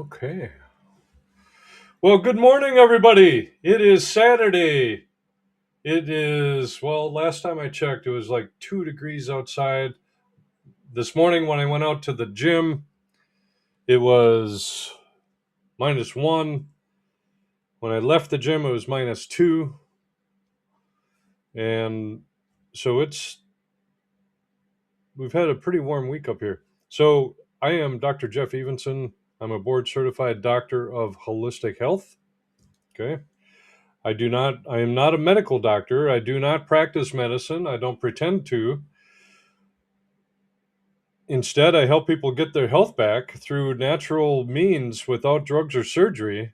Okay. Well, good morning, everybody. It is Saturday. Last time I checked, it was like 2 degrees outside. This morning, when I went out to the gym, it was -1. When I left the gym, it was -2. And so we've had a pretty warm week up here. So I am Dr. Jeff Evenson. I'm a board certified doctor of holistic health. Okay. I am not a medical doctor. I do not practice medicine. I don't pretend to. Instead, I help people get their health back through natural means without drugs or surgery.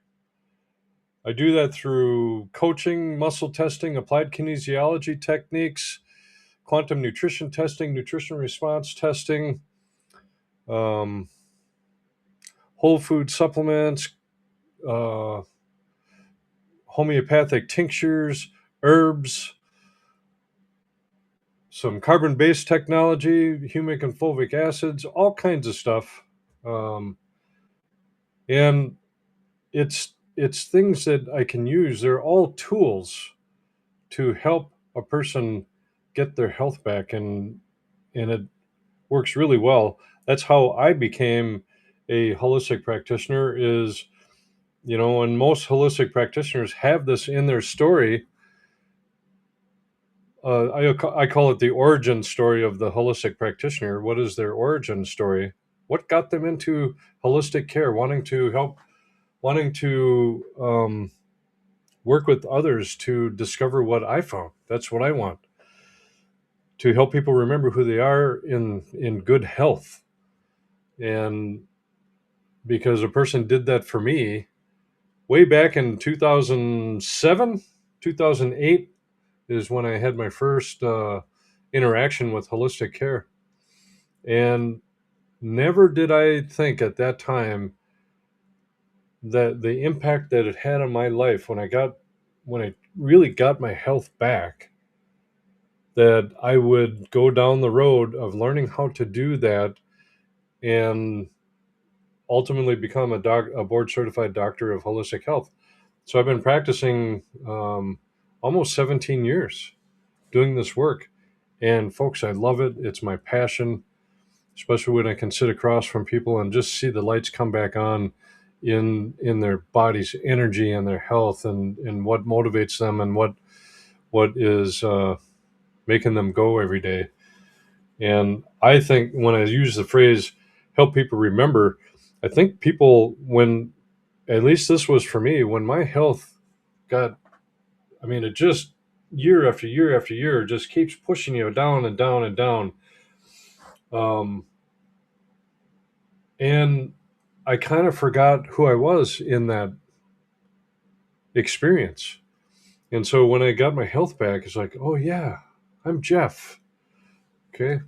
I do that through coaching, muscle testing, applied kinesiology techniques, quantum nutrition testing, nutrition response testing, um, whole food supplements, uh, homeopathic tinctures, herbs, some carbon-based technology, humic and fulvic acids, all kinds of stuff. Um, and it's things that I can use. They're all tools to help a person get their health back, and it works really well. That's how I became a holistic practitioner. And most holistic practitioners have this in their story. I call it the origin story of the holistic practitioner. What is their origin story? What got them into holistic care, wanting to help, wanting to work with others to discover what I found? That's what I want, to help people remember who they are in good health. And because a person did that for me way back in 2007, 2008 is when I had my first interaction with holistic care. And never did I think at that time that the impact that it had on my life when I really got my health back, that I would go down the road of learning how to do that and ultimately become a board certified doctor of holistic health. So I've been practicing almost 17 years doing this work. And folks, I love it. It's my passion, especially when I can sit across from people and just see the lights come back on in their body's energy and their health, and what motivates them, and what is making them go every day. And I think when I use the phrase help people remember, I think people, when, at least this was for me, when my health got, it just, year after year after year, just keeps pushing you down and down and down. And I kind of forgot who I was in that experience. And so when I got my health back, it's like, oh yeah, I'm Jeff. Okay.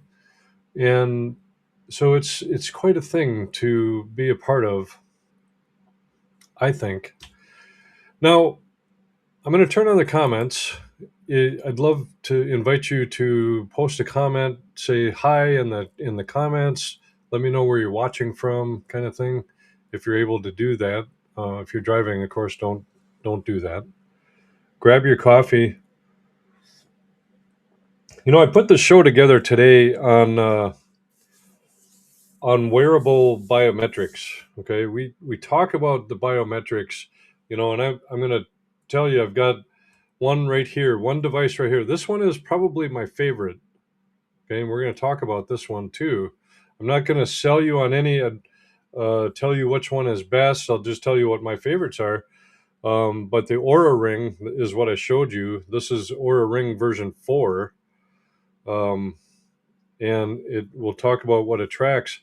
And so it's quite a thing to be a part of, I think. Now, I'm going to turn on the comments. I'd love to invite you to post a comment, say hi in the comments. Let me know where you're watching from, kind of thing. If you're able to do that, if you're driving, of course, don't do that. Grab your coffee. I put the show together today on wearable biometrics. Okay, we talk about the biometrics, and I'm going to tell you, I've got one right here, one device right here. This one is probably my favorite. Okay, and we're going to talk about this one too. I'm not going to sell you on any, tell you which one is best. I'll just tell you what my favorites are. But the Aura Ring is what I showed you. This is Aura Ring version 4. And we'll talk about what it tracks.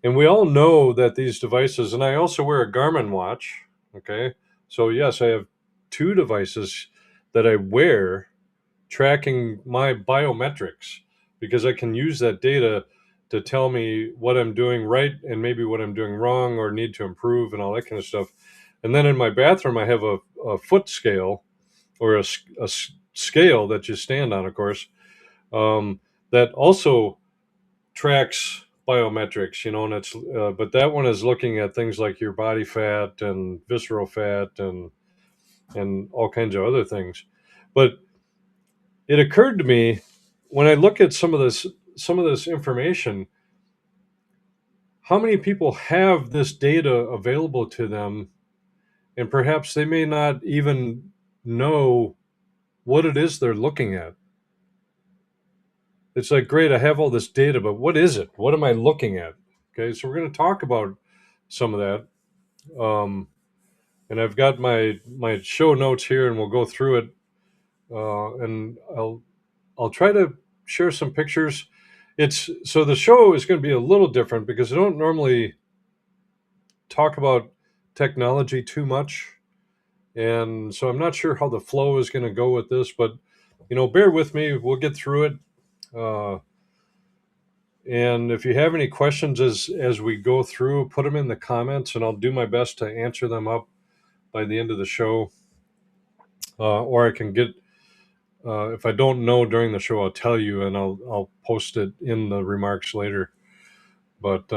And we all know that these devices, and I also wear a Garmin watch. Okay, so yes, I have 2 devices that I wear tracking my biometrics, because I can use that data to tell me what I'm doing right and maybe what I'm doing wrong or need to improve and all that kind of stuff. And then in my bathroom, I have a foot scale, or a scale that you stand on, of course, that also tracks biometrics, and it's but that one is looking at things like your body fat and visceral fat and all kinds of other things. But it occurred to me when I look at some of this information, how many people have this data available to them, and perhaps they may not even know what it is they're looking at. It's like, great, I have all this data, but what is it? What am I looking at? Okay, so we're going to talk about some of that. And I've got my show notes here, and we'll go through it. And I'll try to share some pictures. It's so the show is going to be a little different because I don't normally talk about technology too much, and so I'm not sure how the flow is going to go with this. But bear with me. We'll get through it. Uh, and if you have any questions as we go through, put them in the comments, and I'll do my best to answer them up by the end of the show. Or I can get if I don't know during the show, I'll tell you, and I'll post it in the remarks later. But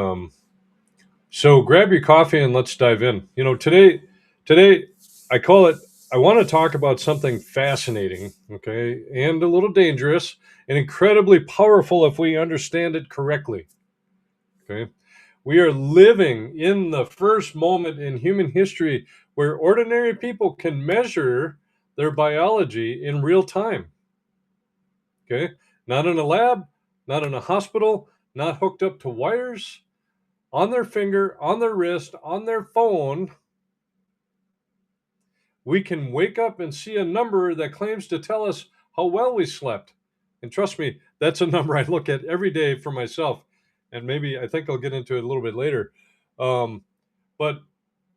so grab your coffee and let's dive in. Today I call it. I want to talk about something fascinating, okay, and a little dangerous, and incredibly powerful if we understand it correctly. Okay, we are living in the first moment in human history where ordinary people can measure their biology in real time. Okay, not in a lab, not in a hospital, not hooked up to wires, on their finger, on their wrist, on their phone. We can wake up and see a number that claims to tell us how well we slept. And trust me, that's a number I look at every day for myself. And maybe I think I'll get into it a little bit later. But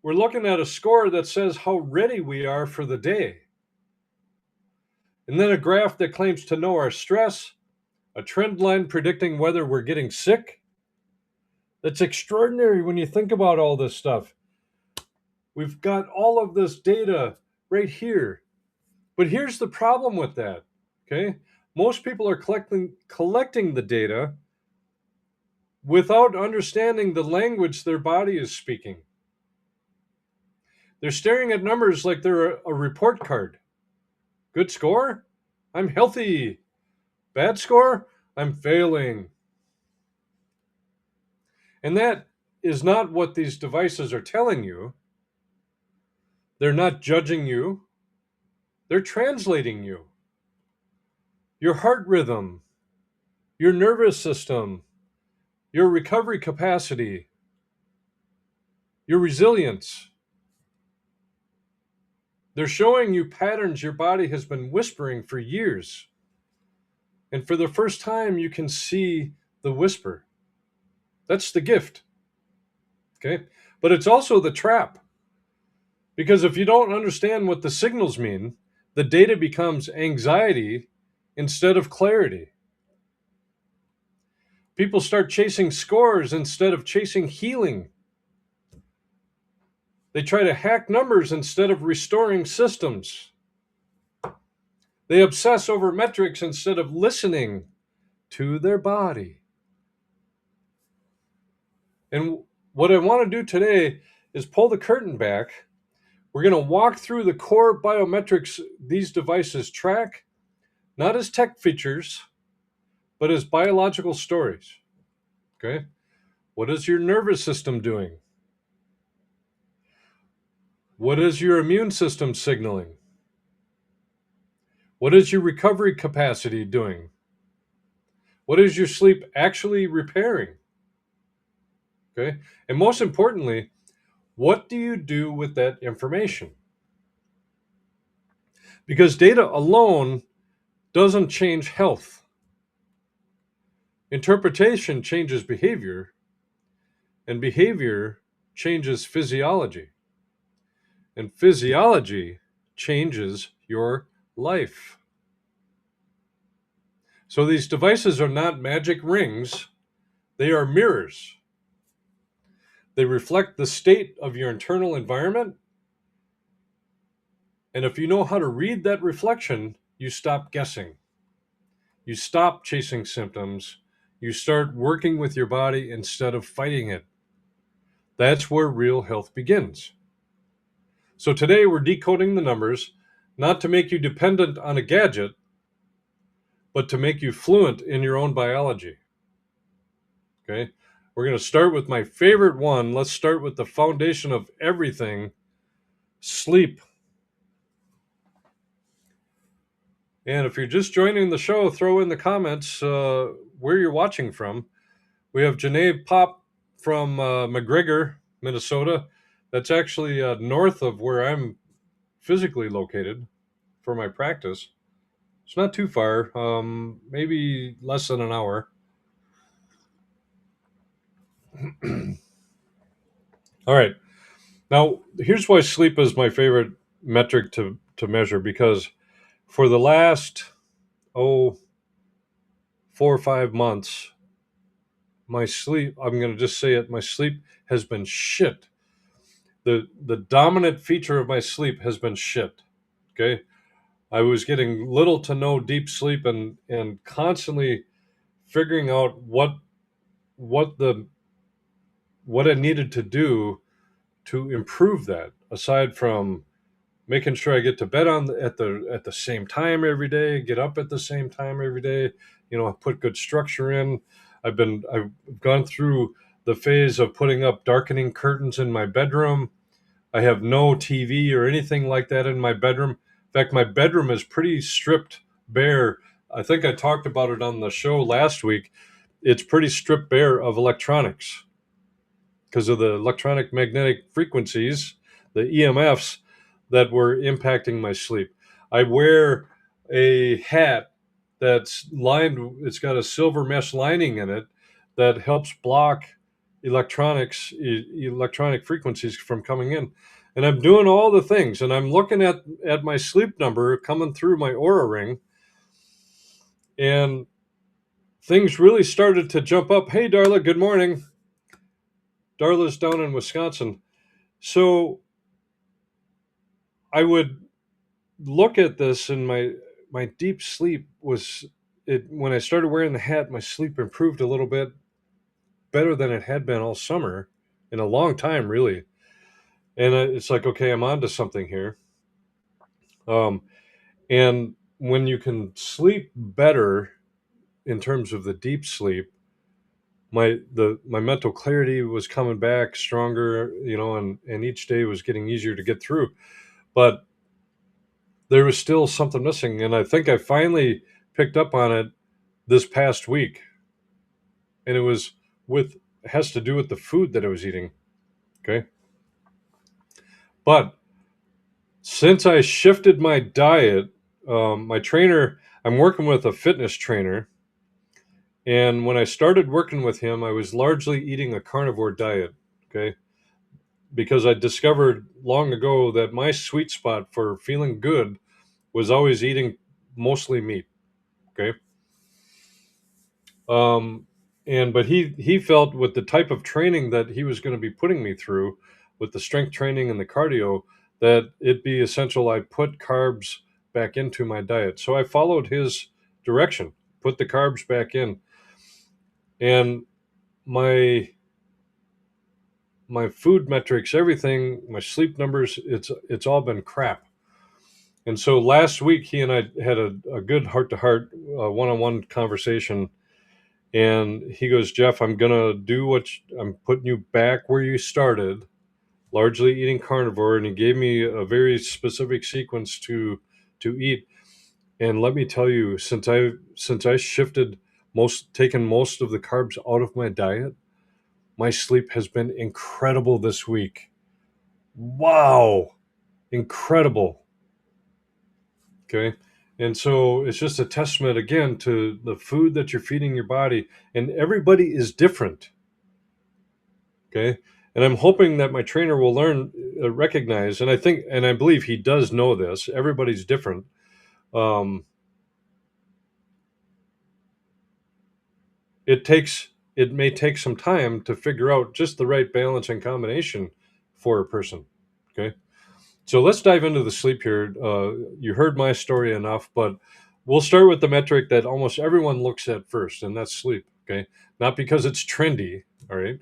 we're looking at a score that says how ready we are for the day. And then a graph that claims to know our stress, a trend line predicting whether we're getting sick. That's extraordinary when you think about all this stuff. We've got all of this data right here. But here's the problem with that. Okay? Most people are collecting the data without understanding the language their body is speaking. They're staring at numbers like they're a report card. Good score? I'm healthy. Bad score? I'm failing. And that is not what these devices are telling you. They're not judging you. They're translating you. Your heart rhythm, your nervous system, your recovery capacity, your resilience. They're showing you patterns your body has been whispering for years. And for the first time, you can see the whisper. That's the gift. Okay? But it's also the trap. Because if you don't understand what the signals mean, the data becomes anxiety instead of clarity. People start chasing scores instead of chasing healing. They try to hack numbers instead of restoring systems. They obsess over metrics instead of listening to their body. And what I want to do today is pull the curtain back. We're going to walk through the core biometrics these devices track, not as tech features, but as biological stories. Okay? What is your nervous system doing? What is your immune system signaling? What is your recovery capacity doing? What is your sleep actually repairing? Okay? And most importantly, what do you do with that information? Because data alone doesn't change health. Interpretation changes behavior, and behavior changes physiology. And physiology changes your life. So these devices are not magic rings, they are mirrors. They reflect the state of your internal environment. And if you know how to read that reflection, you stop guessing. You stop chasing symptoms. You start working with your body instead of fighting it. That's where real health begins. So today we're decoding the numbers, not to make you dependent on a gadget, but to make you fluent in your own biology. Okay? We're going to start with my favorite one. Let's start with the foundation of everything, sleep. And if you're just joining the show, throw in the comments where you're watching from. We have Janae Pop from McGregor, Minnesota. That's actually north of where I'm physically located for my practice. It's not too far, maybe less than an hour. All right. Now, here's why sleep is my favorite metric to measure, because for the last, 4 or 5 months, my sleep, I'm going to just say it, my sleep has been shit. The dominant feature of my sleep has been shit. Okay? I was getting little to no deep sleep and constantly figuring out what the what I needed to do to improve that, aside from making sure I get to bed at the same time every day, get up at the same time every day, put good structure in. I've gone through the phase of putting up darkening curtains in my bedroom. I have no TV or anything like that in my bedroom. In fact, my bedroom is pretty stripped bare. I think I talked about it on the show last week. It's pretty stripped bare of electronics because of the electronic magnetic frequencies, the EMFs that were impacting my sleep. I wear a hat that's lined, it's got a silver mesh lining in it that helps block electronic frequencies from coming in. And I'm doing all the things, and I'm looking at my sleep number coming through my Aura ring, and things really started to jump up. Hey, Darla, good morning. Darla's down in Wisconsin. So I would look at this, and my deep sleep was it when I started wearing the hat. My sleep improved a little bit better than it had been all summer in a long time, really. And it's like, okay, I'm onto something here. Um, and when you can sleep better in terms of the deep sleep, my mental clarity was coming back stronger, and each day was getting easier to get through. But there was still something missing, and I think I finally picked up on it this past week. And it has to do with the food that I was eating. Okay. But since I shifted my diet, my trainer, I'm working with a fitness trainer. And when I started working with him, I was largely eating a carnivore diet. Okay. Because I discovered long ago that my sweet spot for feeling good was always eating mostly meat. Okay. Um, but he felt with the type of training that he was going to be putting me through, with the strength training and the cardio, that it'd be essential I put carbs back into my diet. So I followed his direction, put the carbs back in, and my my food metrics, everything, my sleep numbers, it's all been crap. And so last week he and I had a good heart to heart, one-on-one conversation. And he goes, Jeff, I'm gonna I'm putting you back where you started, largely eating carnivore. And he gave me a very specific sequence to eat. And let me tell you, since I shifted taken most of the carbs out of my diet, my sleep has been incredible this week. Wow, incredible. Okay. And so it's just a testament again to the food that you're feeding your body, and everybody is different. Okay. And I'm hoping that my trainer will recognize, and I believe he does know this. Everybody's different. Um, it may take some time to figure out just the right balance and combination for a person. Okay. So let's dive into the sleep here. You heard my story enough, but we'll start with the metric that almost everyone looks at first, and that's sleep. Okay. Not because it's trendy. All right.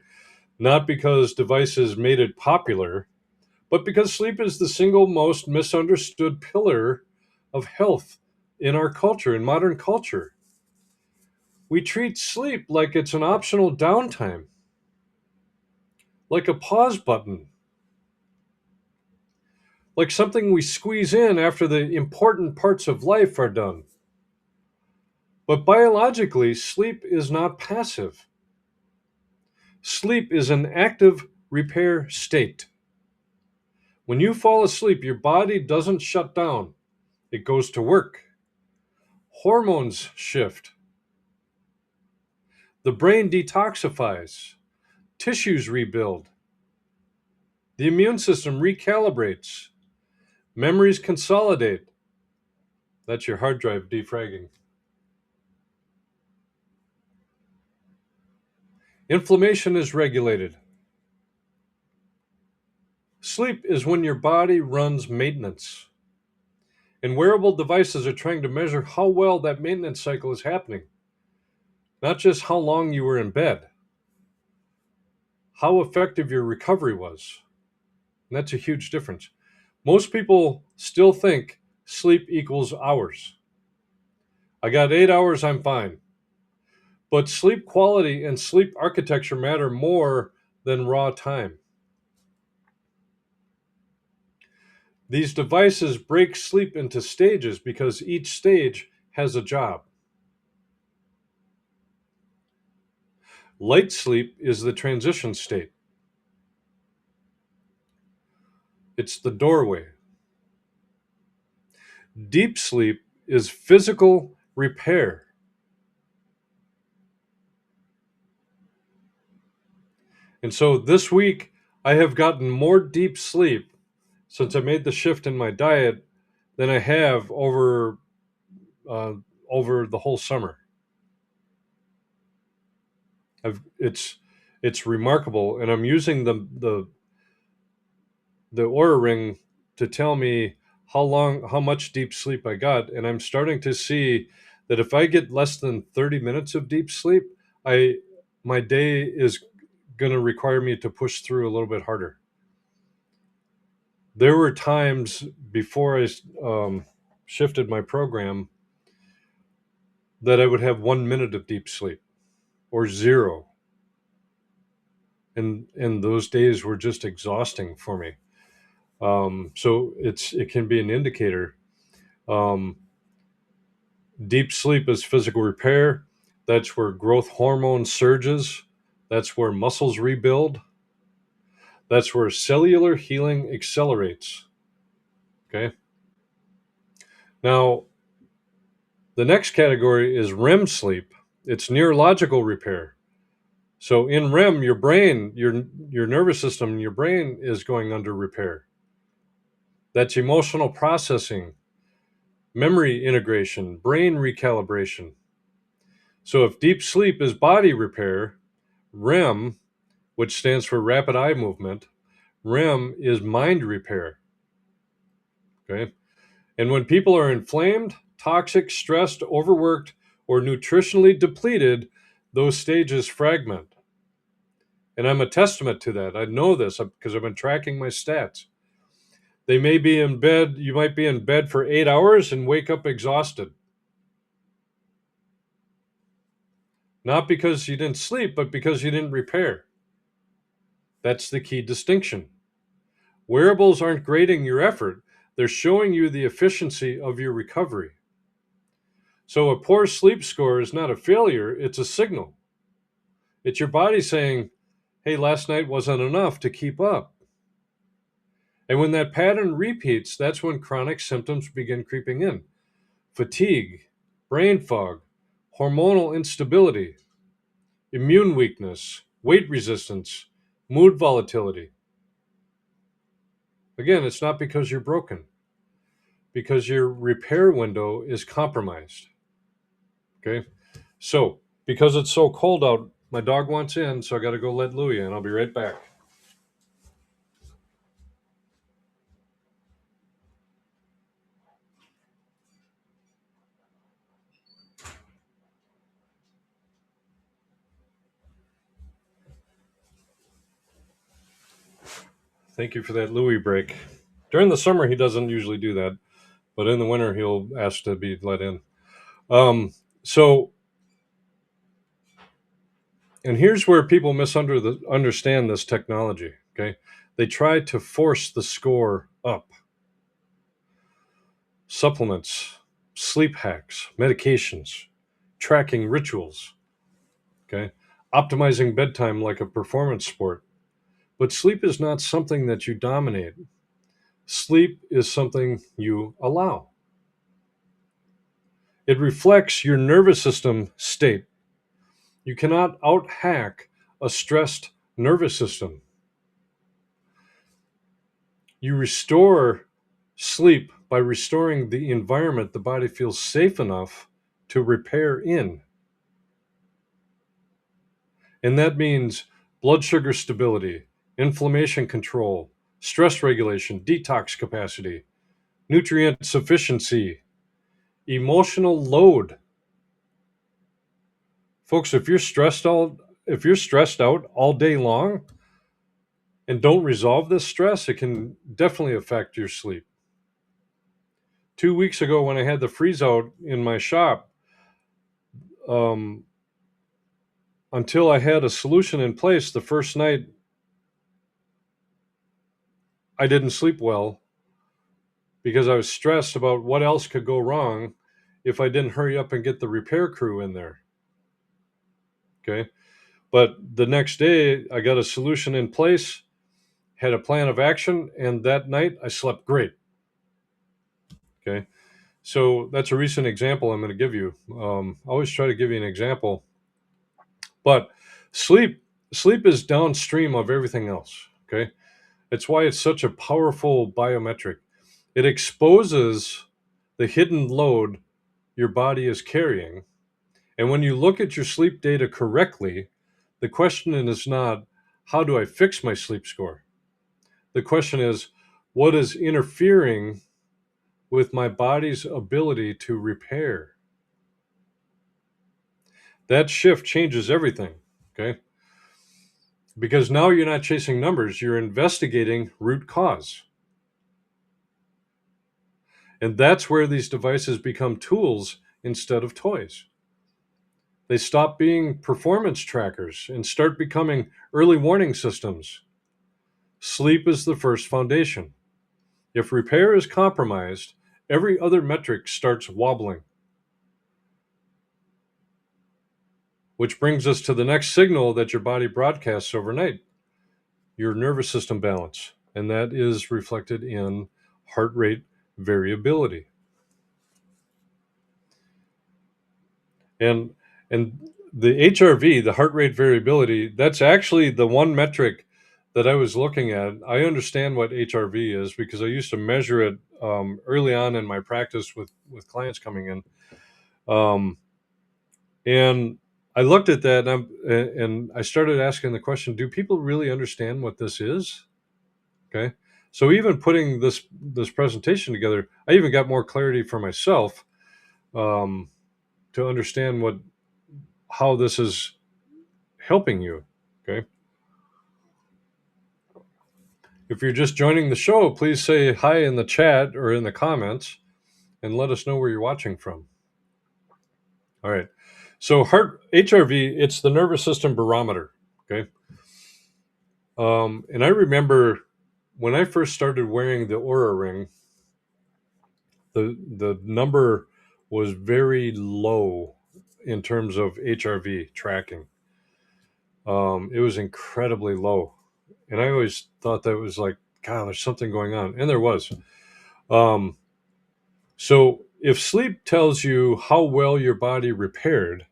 Not because devices made it popular, but because sleep is the single most misunderstood pillar of health in our culture, in modern culture. We treat sleep like it's an optional downtime, like a pause button, like something we squeeze in after the important parts of life are done. But biologically, sleep is not passive. Sleep is an active repair state. When you fall asleep, your body doesn't shut down, it goes to work. Hormones shift, the brain detoxifies, tissues rebuild, the immune system recalibrates, memories consolidate. That's your hard drive defragging. Inflammation is regulated. Sleep is when your body runs maintenance. And wearable devices are trying to measure how well that maintenance cycle is happening, not just how long you were in bed, how effective your recovery was. And that's a huge difference. Most people still think sleep equals hours. I got 8 hours, I'm fine. But sleep quality and sleep architecture matter more than raw time. These devices break sleep into stages because each stage has a job. Light sleep is the transition state, it's the doorway. Deep sleep is physical repair. And so this week, I have gotten more deep sleep since I made the shift in my diet than I have uh, over the whole summer. I've, it's remarkable, and I'm using the Aura Ring to tell me how much deep sleep I got, and I'm starting to see that if I get less than 30 minutes of deep sleep, I my day is going to require me to push through a little bit harder. There were times before I shifted my program that I would have 1 minute of deep sleep or zero, and those days were just exhausting for me. So it can be an indicator. Um, Deep sleep is physical repair. That's where growth hormone surges. That's where muscles rebuild. That's where cellular healing accelerates. Okay. Now, the next category is REM sleep. It's neurological repair. So in REM, your brain, your nervous system, your brain is going under repair. That's emotional processing, memory integration, brain recalibration. So if deep sleep is body repair, REM, which stands for rapid eye movement, REM is mind repair. Okay. And when people are inflamed, toxic, stressed, overworked, or nutritionally depleted, those stages fragment. And I'm a testament to that. I know this because I've been tracking my stats. They may be in bed, you might be in bed for 8 hours and wake up exhausted. Not because you didn't sleep, but because you didn't repair. That's the key distinction. Wearables aren't grading your effort, they're showing you the efficiency of your recovery. So a poor sleep score is not a failure, it's a signal. It's your body saying, hey, last night wasn't enough to keep up. And when that pattern repeats, that's when chronic symptoms begin creeping in. Fatigue, brain fog, hormonal instability, immune weakness, weight resistance, mood volatility. Again, it's not because you're broken, because your repair window is compromised. Okay? So, because it's so cold out, my dog wants in, so I got to go let Louie in. I'll be right back. Thank you for that Louis break. During the summer, he doesn't usually do that, but in the winter, he'll ask to be let in. Um, so, and here's where people misunderstand this technology. Okay, they try to force the score up. Supplements, sleep hacks, medications, tracking rituals. Okay, optimizing bedtime like a performance sport. But sleep is not something that you dominate. Sleep is something you allow. It reflects your nervous system state. You cannot out hack a stressed nervous system. You restore sleep by restoring the environment the body feels safe enough to repair in. And that means blood sugar stability, inflammation control, stress regulation, detox capacity, nutrient sufficiency, emotional load. Folks, if you're stressed out all day long and don't resolve this stress, it can definitely affect your sleep. 2 weeks ago, when I had the freeze out in my shop, um, until I had a solution in place, the first night I didn't sleep well because I was stressed about what else could go wrong if I didn't hurry up and get the repair crew in there. Okay. But the next day, I got a solution in place, had a plan of action, and that night I slept great. Okay. So that's a recent example I'm going to give you. I always try to give you an example, but sleep sleep is downstream of everything else. Okay. It's why it's such a powerful biometric. It exposes the hidden load your body is carrying. And when you look at your sleep data correctly, the question is not, how do I fix my sleep score? The question is, what is interfering with my body's ability to repair? That shift changes everything, okay? Because now you're not chasing numbers, you're investigating root cause. And that's where these devices become tools instead of toys. They stop being performance trackers and start becoming early warning systems. Sleep is the first foundation. If repair is compromised, every other metric starts wobbling. Which brings us to the next signal that your body broadcasts overnight, your nervous system balance. And that is reflected in heart rate variability. And the HRV, the heart rate variability, that's actually the one metric that I was looking at. I understand what HRV is because I used to measure it early on in my practice with clients coming in. And I looked at that and I started asking the question, do people really understand what this is? Okay. So even putting this presentation together, I even got more clarity for myself um, to understand how this is helping you. Okay. If you're just joining the show, please say hi in the chat or in the comments and let us know where you're watching from. All right. So heart HRV, it's the nervous system barometer. Okay. And I remember when I first started wearing the Aura ring, the number was very low in terms of HRV tracking. It was incredibly low, and I always thought that was like, God, there's something going on, and there was. Um, so if sleep tells you how well your body repaired,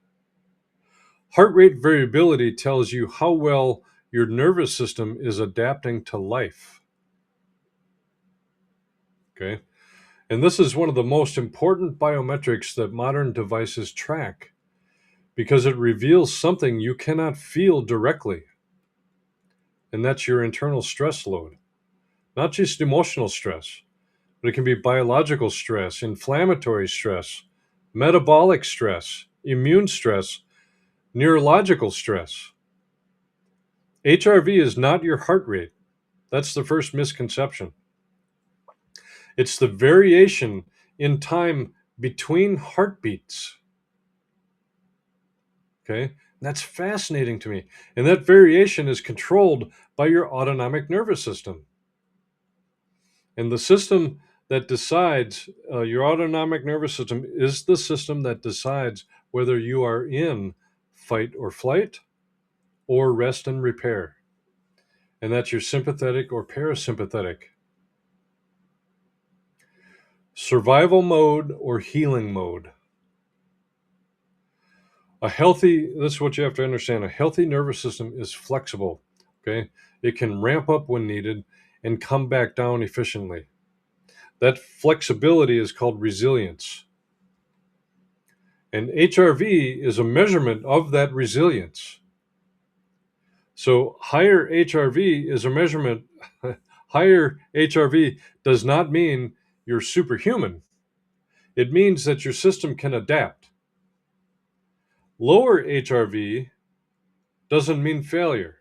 heart rate variability tells you how well your nervous system is adapting to life. Okay. And this is one of the most important biometrics that modern devices track because it reveals something you cannot feel directly. And that's your internal stress load, not just emotional stress, but it can be biological stress, inflammatory stress, metabolic stress, immune stress, neurological stress. HRV is not your heart rate. That's the first misconception. It's the variation in time between heartbeats. Okay. And that's fascinating to me. And that variation is controlled by your autonomic nervous system. And the system that decides, your autonomic nervous system is the system that decides whether you are in fight or flight or rest and repair. And that's your sympathetic or parasympathetic. Survival mode or healing mode. This is what you have to understand. A healthy nervous system is flexible. Okay. It can ramp up when needed and come back down efficiently. That flexibility is called resilience. And HRV is a measurement of that resilience. So higher HRV is a measurement. Higher HRV does not mean you're superhuman. It means that your system can adapt. Lower HRV doesn't mean failure.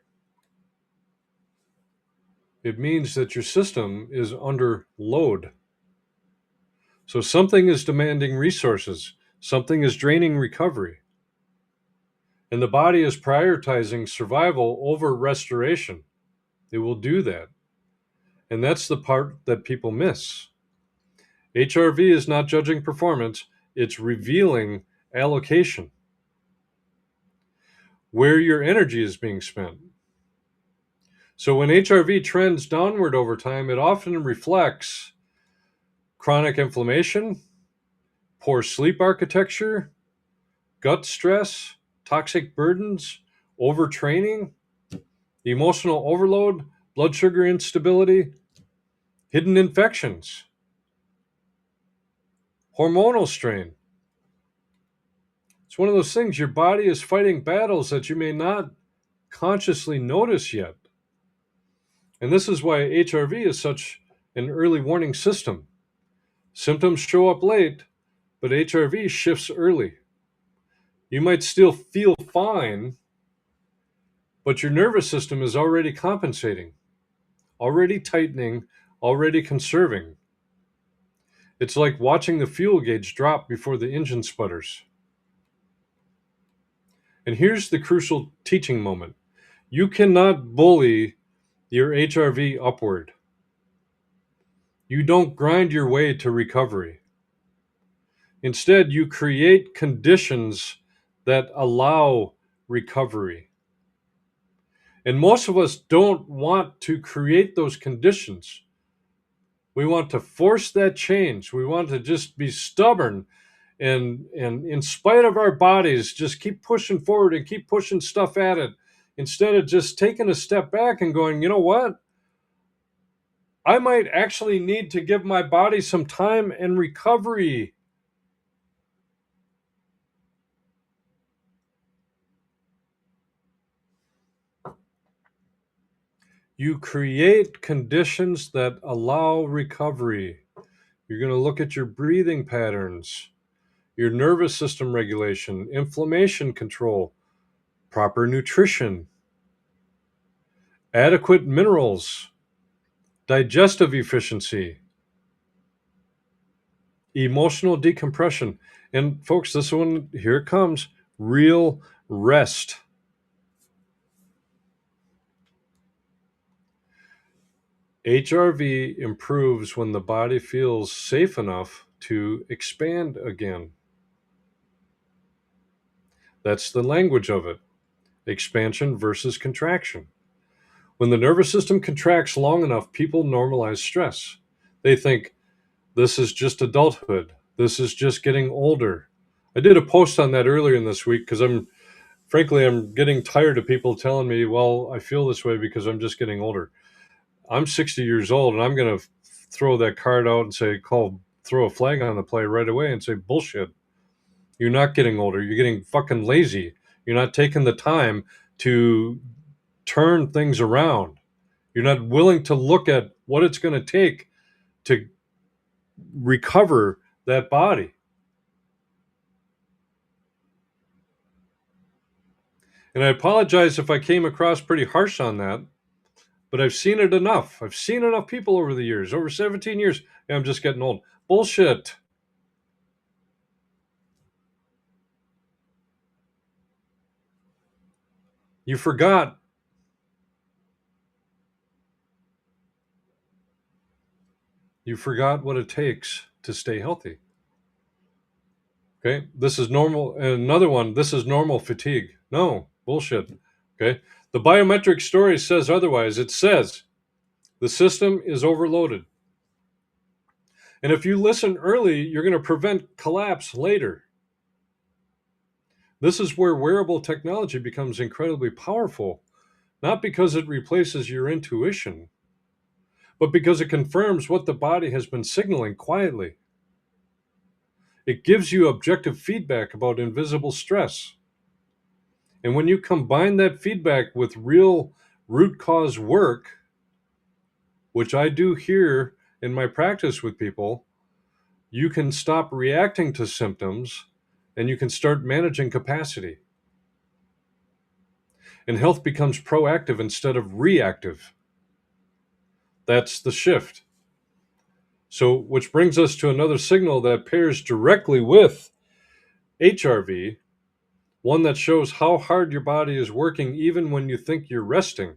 It means that your system is under load. So something is demanding resources, something is draining recovery. And the body is prioritizing survival over restoration. It will do that. And that's the part that people miss. HRV is not judging performance, it's revealing allocation, where your energy is being spent. So when HRV trends downward over time, it often reflects chronic inflammation, poor sleep architecture, gut stress, toxic burdens, overtraining, emotional overload, blood sugar instability, hidden infections, hormonal strain. It's one of those things, your body is fighting battles that you may not consciously notice yet. And this is why HRV is such an early warning system. Symptoms show up late, but HRV shifts early. You might still feel fine, but your nervous system is already compensating, already tightening, already conserving. It's like watching the fuel gauge drop before the engine sputters. And here's the crucial teaching moment. You cannot bully your HRV upward. You don't grind your way to recovery. Instead, you create conditions that allow recovery. And most of us don't want to create those conditions. We want to force that change. We want to just be stubborn and in spite of our bodies, just keep pushing forward and keep pushing stuff at it instead of just taking a step back and going, you know what? I might actually need to give my body some time and recovery. You create conditions that allow recovery. You're going to look at your breathing patterns, your nervous system regulation, inflammation control, proper nutrition, adequate minerals, digestive efficiency, emotional decompression. And folks, this one, here it comes, real rest. HRV improves when the body feels safe enough to expand again. That's the language of it. Expansion versus contraction. When the nervous system contracts long enough, people normalize stress. They think, this is just adulthood. This is just getting older. I did a post on that earlier in this week because I'm getting tired of people telling me, well, I feel this way because I'm just getting older. I'm 60 years old and I'm going to throw that card out and throw a flag on the play right away and say, bullshit. You're not getting older. You're getting fucking lazy. You're not taking the time to turn things around. You're not willing to look at what it's going to take to recover that body. And I apologize if I came across pretty harsh on that. but I've seen it enough. I've seen enough people over the years, over 17 years. Yeah, I'm just getting old. Bullshit. You forgot. You forgot what it takes to stay healthy. Okay. This is normal. And another one, this is normal fatigue. No, bullshit. Okay. The biometric story says otherwise. It says the system is overloaded. And if you listen early, you're going to prevent collapse later. This is where wearable technology becomes incredibly powerful, not because it replaces your intuition, but because it confirms what the body has been signaling quietly. It gives you objective feedback about invisible stress. And when you combine that feedback with real root cause work, which I do here in my practice with people, you can stop reacting to symptoms and you can start managing capacity. And health becomes proactive instead of reactive. That's the shift. So, which brings us to another signal that pairs directly with HRV, one that shows how hard your body is working even when you think you're resting,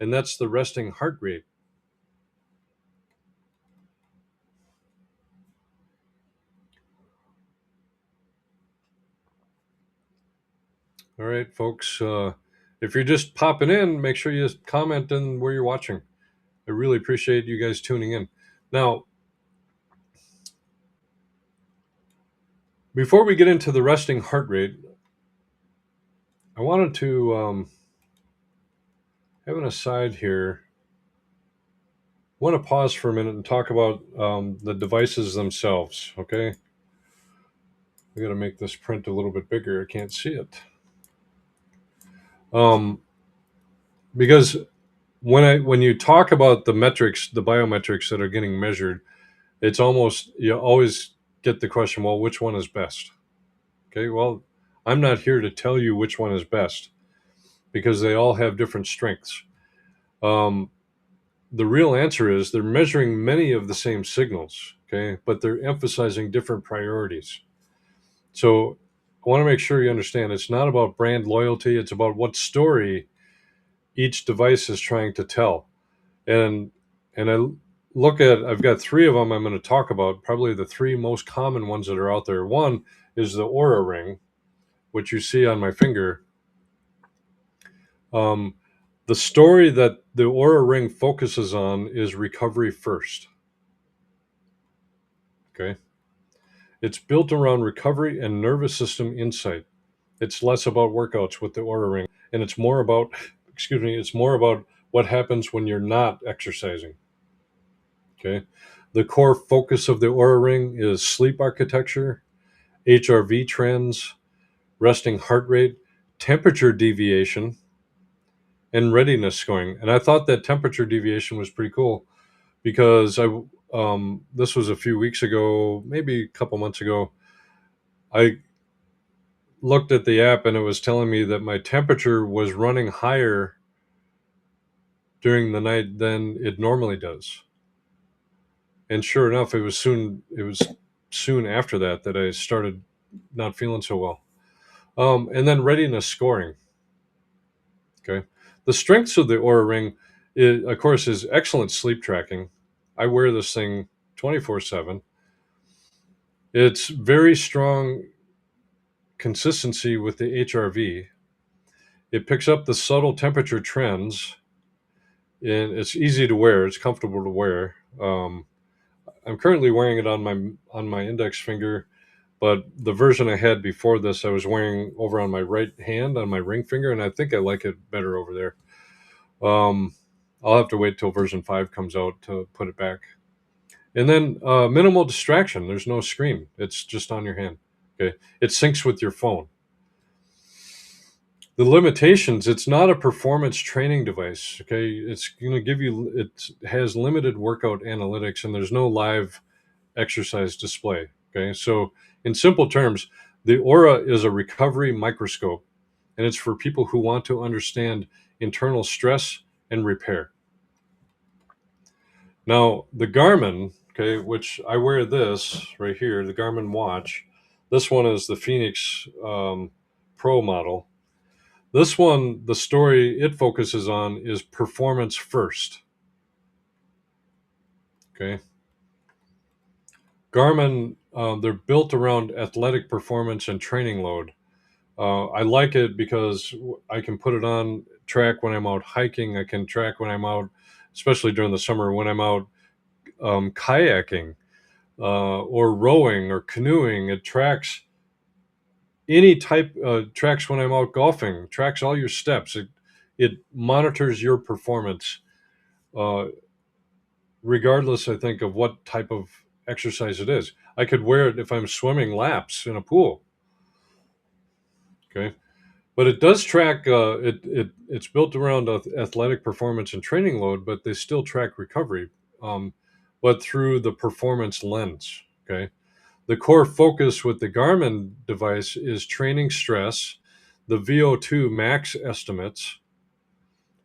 and that's the resting heart rate. All right, folks, if you're just popping in, make sure you comment in where you're watching. I really appreciate you guys tuning in. Now, before we get into the resting heart rate, I wanted to have an aside here. I want to pause for a minute and talk about the devices themselves, okay? I got to make this print a little bit bigger. I can't see it. Because when you talk about the metrics, the biometrics that are getting measured, it's almost, you always get the question, well, which one is best? Okay, well, I'm not here to tell you which one is best because they all have different strengths. The real answer is they're measuring many of the same signals, okay, but they're emphasizing different priorities. So I want to make sure you understand it's not about brand loyalty, it's about what story each device is trying to tell. And I've got three of them I'm going to talk about, probably the three most common ones that are out there. One is the Aura Ring, which you see on my finger. Um, the story that the Aura Ring focuses on is recovery first. Okay. It's built around recovery and nervous system insight. It's less about workouts with the Aura Ring, and it's more about, it's more about what happens when you're not exercising. Okay. The core focus of the Aura Ring is sleep architecture, HRV trends, resting heart rate, temperature deviation, and readiness scoring. And I thought that temperature deviation was pretty cool because this was a few weeks ago, maybe a couple months ago. I looked at the app and it was telling me that my temperature was running higher during the night than it normally does. And sure enough, it was soon after that I started not feeling so well. And then readiness scoring. Okay. The strengths of the Aura Ring, of course, is excellent sleep tracking. I wear this thing 24/7. It's very strong consistency with the HRV. It picks up the subtle temperature trends, and it's easy to wear. It's comfortable to wear. I'm currently wearing it on my index finger, but the version I had before this, I was wearing over on my right hand on my ring finger, and I think I like it better over there. I'll have to wait till version 5 comes out to put it back. And then minimal distraction. There's no screen. It's just on your hand. Okay. It syncs with your phone. The limitations, it's not a performance training device. Okay. It's going to give you, it has limited workout analytics and there's no live exercise display. Okay. So, in simple terms, the Aura is a recovery microscope and it's for people who want to understand internal stress and repair. Now, the Garmin, okay, which I wear this right here, the Garmin watch. This one is the Phoenix Pro model. This one, the story it focuses on is performance first. Okay. Garmin, they're built around athletic performance and training load. I like it because I can put it on track when I'm out hiking. I can track when I'm out, especially during the summer, when I'm out kayaking or rowing or canoeing. It tracks any type, tracks when I'm out golfing, tracks all your steps. It monitors your performance, uh, regardless, I think, of what type of exercise it is. I could wear it if I'm swimming laps in a pool. Okay. But it does track. It's built around athletic performance and training load, but they still track recovery, um, but through the performance lens. Okay, the core focus with the Garmin device is training stress, the VO2 max estimates,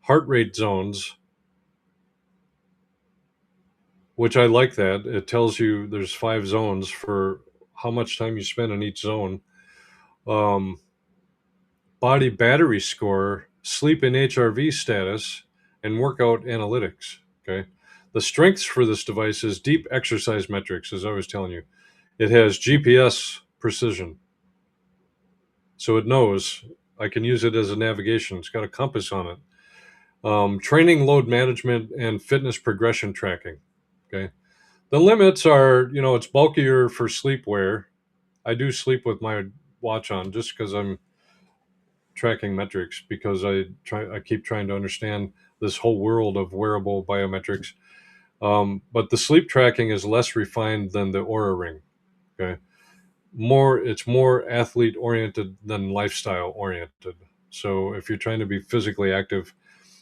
heart rate zones, which I like that. It tells you there's 5 zones for how much time you spend in each zone. Um, Body battery score, sleep and HRV status, and workout analytics. Okay. The strengths for this device is deep exercise metrics, as I was telling you. It has GPS precision. So it knows I can use it as a navigation. It's got a compass on it. Training load management and fitness progression tracking. Okay. The limits are, it's bulkier for sleepwear. I do sleep with my watch on just because I'm tracking metrics because I keep trying to understand this whole world of wearable biometrics. But the sleep tracking is less refined than the Aura Ring. Okay, it's more athlete oriented than lifestyle oriented. So if you're trying to be physically active,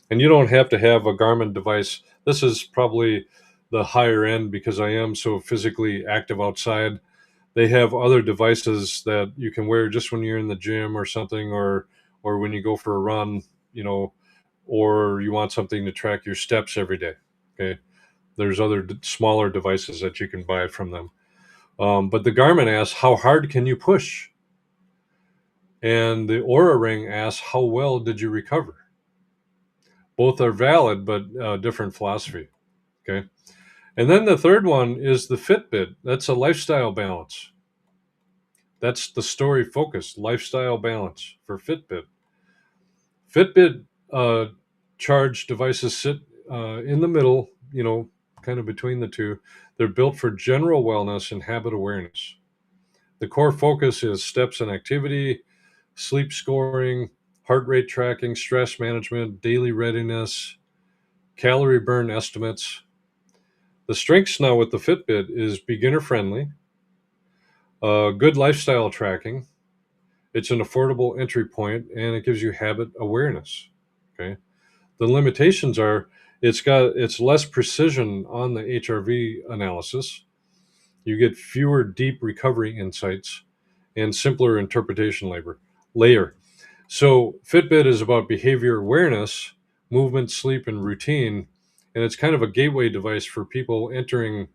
and you don't have to have a Garmin device, this is probably the higher end because I am so physically active outside. They have other devices that you can wear just when you're in the gym or something, or when you go for a run, you know, or you want something to track your steps every day. Okay, there's other smaller devices that you can buy from them. But the Garmin asks, how hard can you push? And the Aura Ring asks, how well did you recover? Both are valid, but different philosophy. Okay. And then the third one is the Fitbit. That's a lifestyle balance. That's the story focus, lifestyle balance for Fitbit. Fitbit charge devices sit in the middle, kind of between the two. They're built for general wellness and habit awareness. The core focus is steps and activity, sleep scoring, heart rate tracking, stress management, daily readiness, calorie burn estimates. The strengths now with the Fitbit is beginner friendly, good lifestyle tracking. It's an affordable entry point and it gives you habit awareness. Okay. The limitations are it's less precision on the HRV analysis. You get fewer deep recovery insights and simpler interpretation layer. So Fitbit is about behavior awareness, movement, sleep, and routine, and it's kind of a gateway device for people entering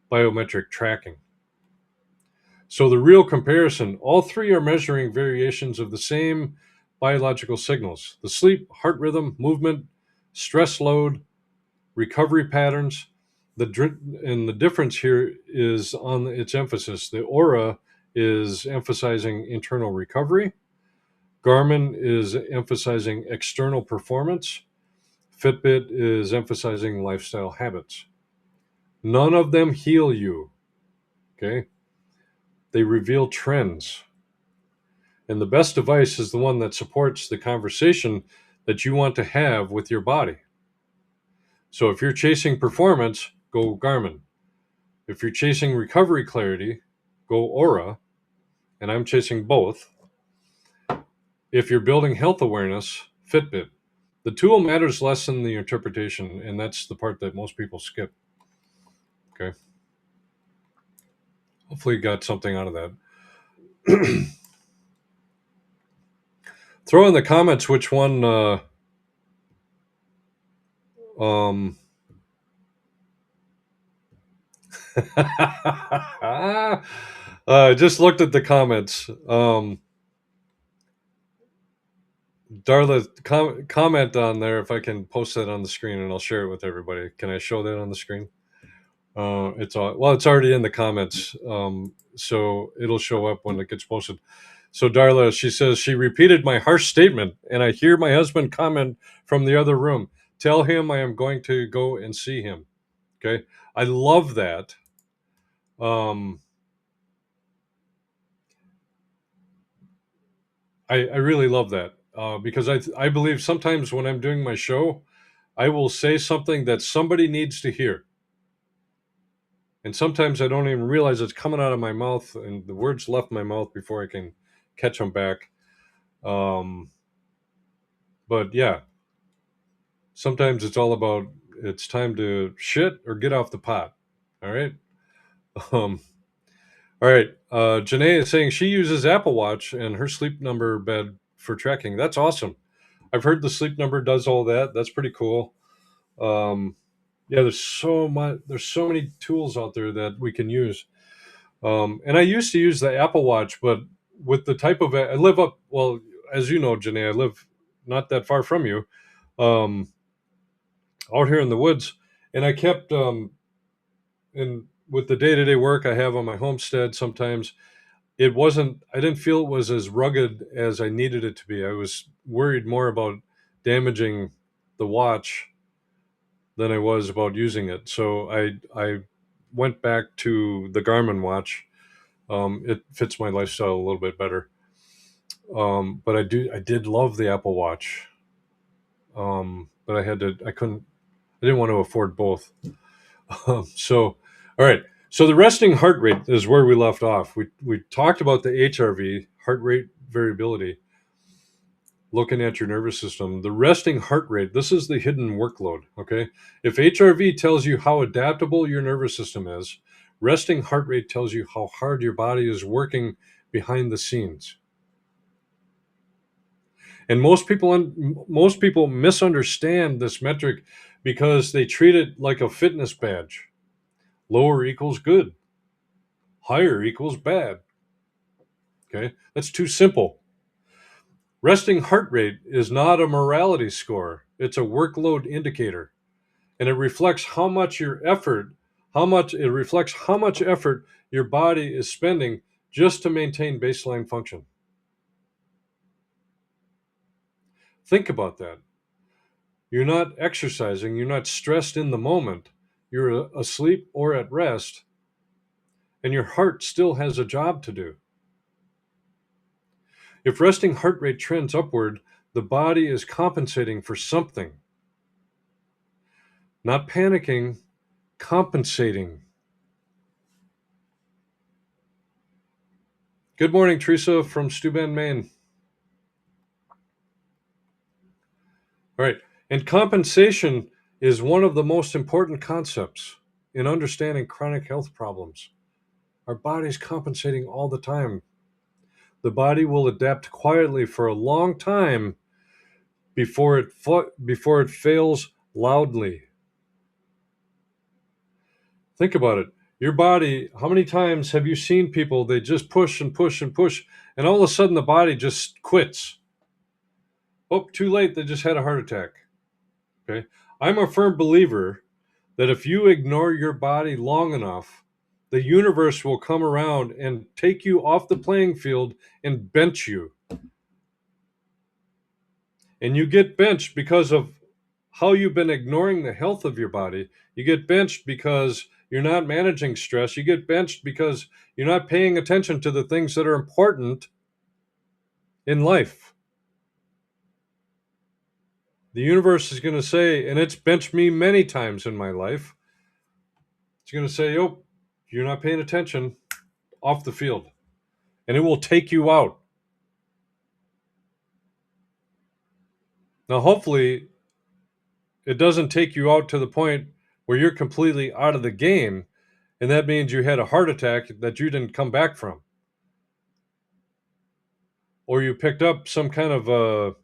biometric tracking. So the real comparison, all three are measuring variations of the same biological signals: the sleep, heart rhythm, movement, stress load, recovery patterns. And the difference here is on its emphasis. The Aura is emphasizing internal recovery. Garmin is emphasizing external performance. Fitbit is emphasizing lifestyle habits. None of them heal you. Okay. They reveal trends. And the best device is the one that supports the conversation that you want to have with your body. So if you're chasing performance, go Garmin. If you're chasing recovery clarity, go Aura. And I'm chasing both. If you're building health awareness, Fitbit. The tool matters less than the interpretation, and that's the part that most people skip. Okay. Hopefully you got something out of that. Throw in the comments which one um, I just looked at the comments. Darla, comment on there if I can post that on the screen, and I'll share it with everybody. Can I show that on the screen? It's already in the comments, so it'll show up when it gets posted. So Darla, she says she repeated my harsh statement, and I hear my husband comment from the other room. Tell him I am going to go and see him. Okay, I love that. Um, I really love that because I believe sometimes when I'm doing my show, I will say something that somebody needs to hear. And sometimes I don't even realize it's coming out of my mouth, and the words left my mouth before I can catch them back. Um, but yeah, sometimes it's all about it's time to shit or get off the pot. All right. Um, all right. Janae is saying she uses Apple Watch and her sleep number bed for tracking. That's awesome. I've heard the sleep number does all that. That's pretty cool. Um, yeah, there's so much. There's so many tools out there that we can use. And I used to use the Apple Watch, but with the type of I live up well, as you know, Janae, I live not that far from you, um, out here in the woods, and I kept and with the day to day work I have on my homestead, sometimes it wasn't. I didn't feel it was as rugged as I needed it to be. I was worried more about damaging the watch than I was about using it. So I went back to the Garmin watch. It fits my lifestyle a little bit better. But I did love the Apple Watch. But I couldn't, I didn't want to afford both. So, all right. So the resting heart rate is where we left off. We talked about the HRV, heart rate variability, looking at your nervous system. The resting heart rate, this is the hidden workload. Okay. If HRV tells you how adaptable your nervous system is, resting heart rate tells you how hard your body is working behind the scenes. And most people misunderstand this metric because they treat it like a fitness badge. Lower equals good, higher equals bad. Okay, that's too simple. Resting heart rate is not a morality score, it's a workload indicator. And it reflects how much effort your body is spending just to maintain baseline function. Think about that. You're not exercising, you're not stressed in the moment, you're asleep or at rest, and your heart still has a job to do. If resting heart rate trends upward, the body is compensating for something. Not panicking, compensating. Good morning, Teresa from Steuben, Maine. All right. And compensation is one of the most important concepts in understanding chronic health problems. Our body's compensating all the time. The body will adapt quietly for a long time before it fails loudly. Think about it. Your body, how many times have you seen people, they just push and push and push, and all of a sudden the body just quits? Oh, too late, they just had a heart attack. Okay. I'm a firm believer that if you ignore your body long enough, the universe will come around and take you off the playing field and bench you. And you get benched because of how you've been ignoring the health of your body. You get benched because you're not managing stress. You get benched because you're not paying attention to the things that are important in life. The universe is going to say, and it's benched me many times in my life, it's going to say, oh, you're not paying attention, off the field. And it will take you out. Now, hopefully, it doesn't take you out to the point where you're completely out of the game, and that means you had a heart attack that you didn't come back from, or you picked up some kind of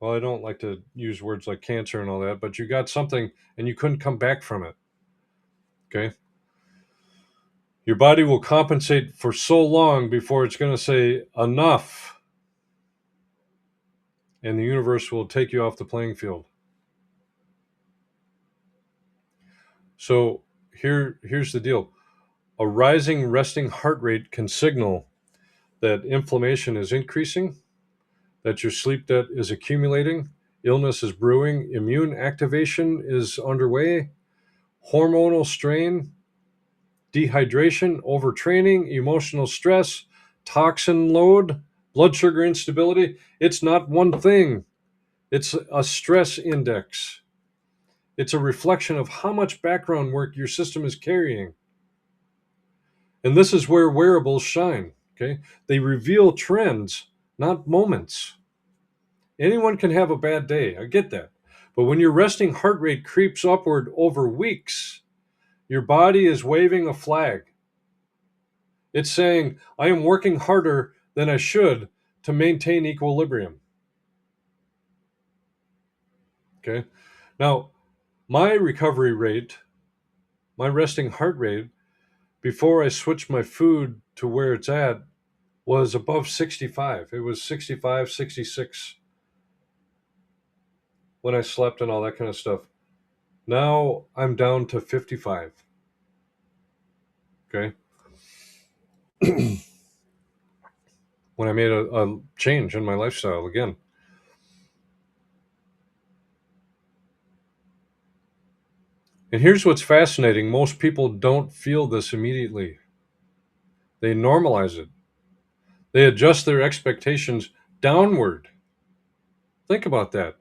well, I don't like to use words like cancer and all that, but you got something and you couldn't come back from it. Okay. Your body will compensate for so long before it's going to say enough, and the universe will take you off the playing field. So here's the deal. A rising resting heart rate can signal that inflammation is increasing, that your sleep debt is accumulating, illness is brewing, immune activation is underway, hormonal strain, dehydration, overtraining, emotional stress, toxin load, blood sugar instability. It's not one thing, it's a stress index. It's a reflection of how much background work your system is carrying. And this is where wearables shine. Okay, they reveal trends, not moments. Anyone can have a bad day, I get that. But when your resting heart rate creeps upward over weeks, your body is waving a flag. It's saying, I am working harder than I should to maintain equilibrium. Okay. Now, my recovery rate, my resting heart rate, before I switched my food to where it's at, was above 65. It was 65, 66 when I slept and all that kind of stuff. Now I'm down to 55. Okay. When I made a change in my lifestyle again. And here's what's fascinating, most people don't feel this immediately. They normalize it, they adjust their expectations downward. Think about that.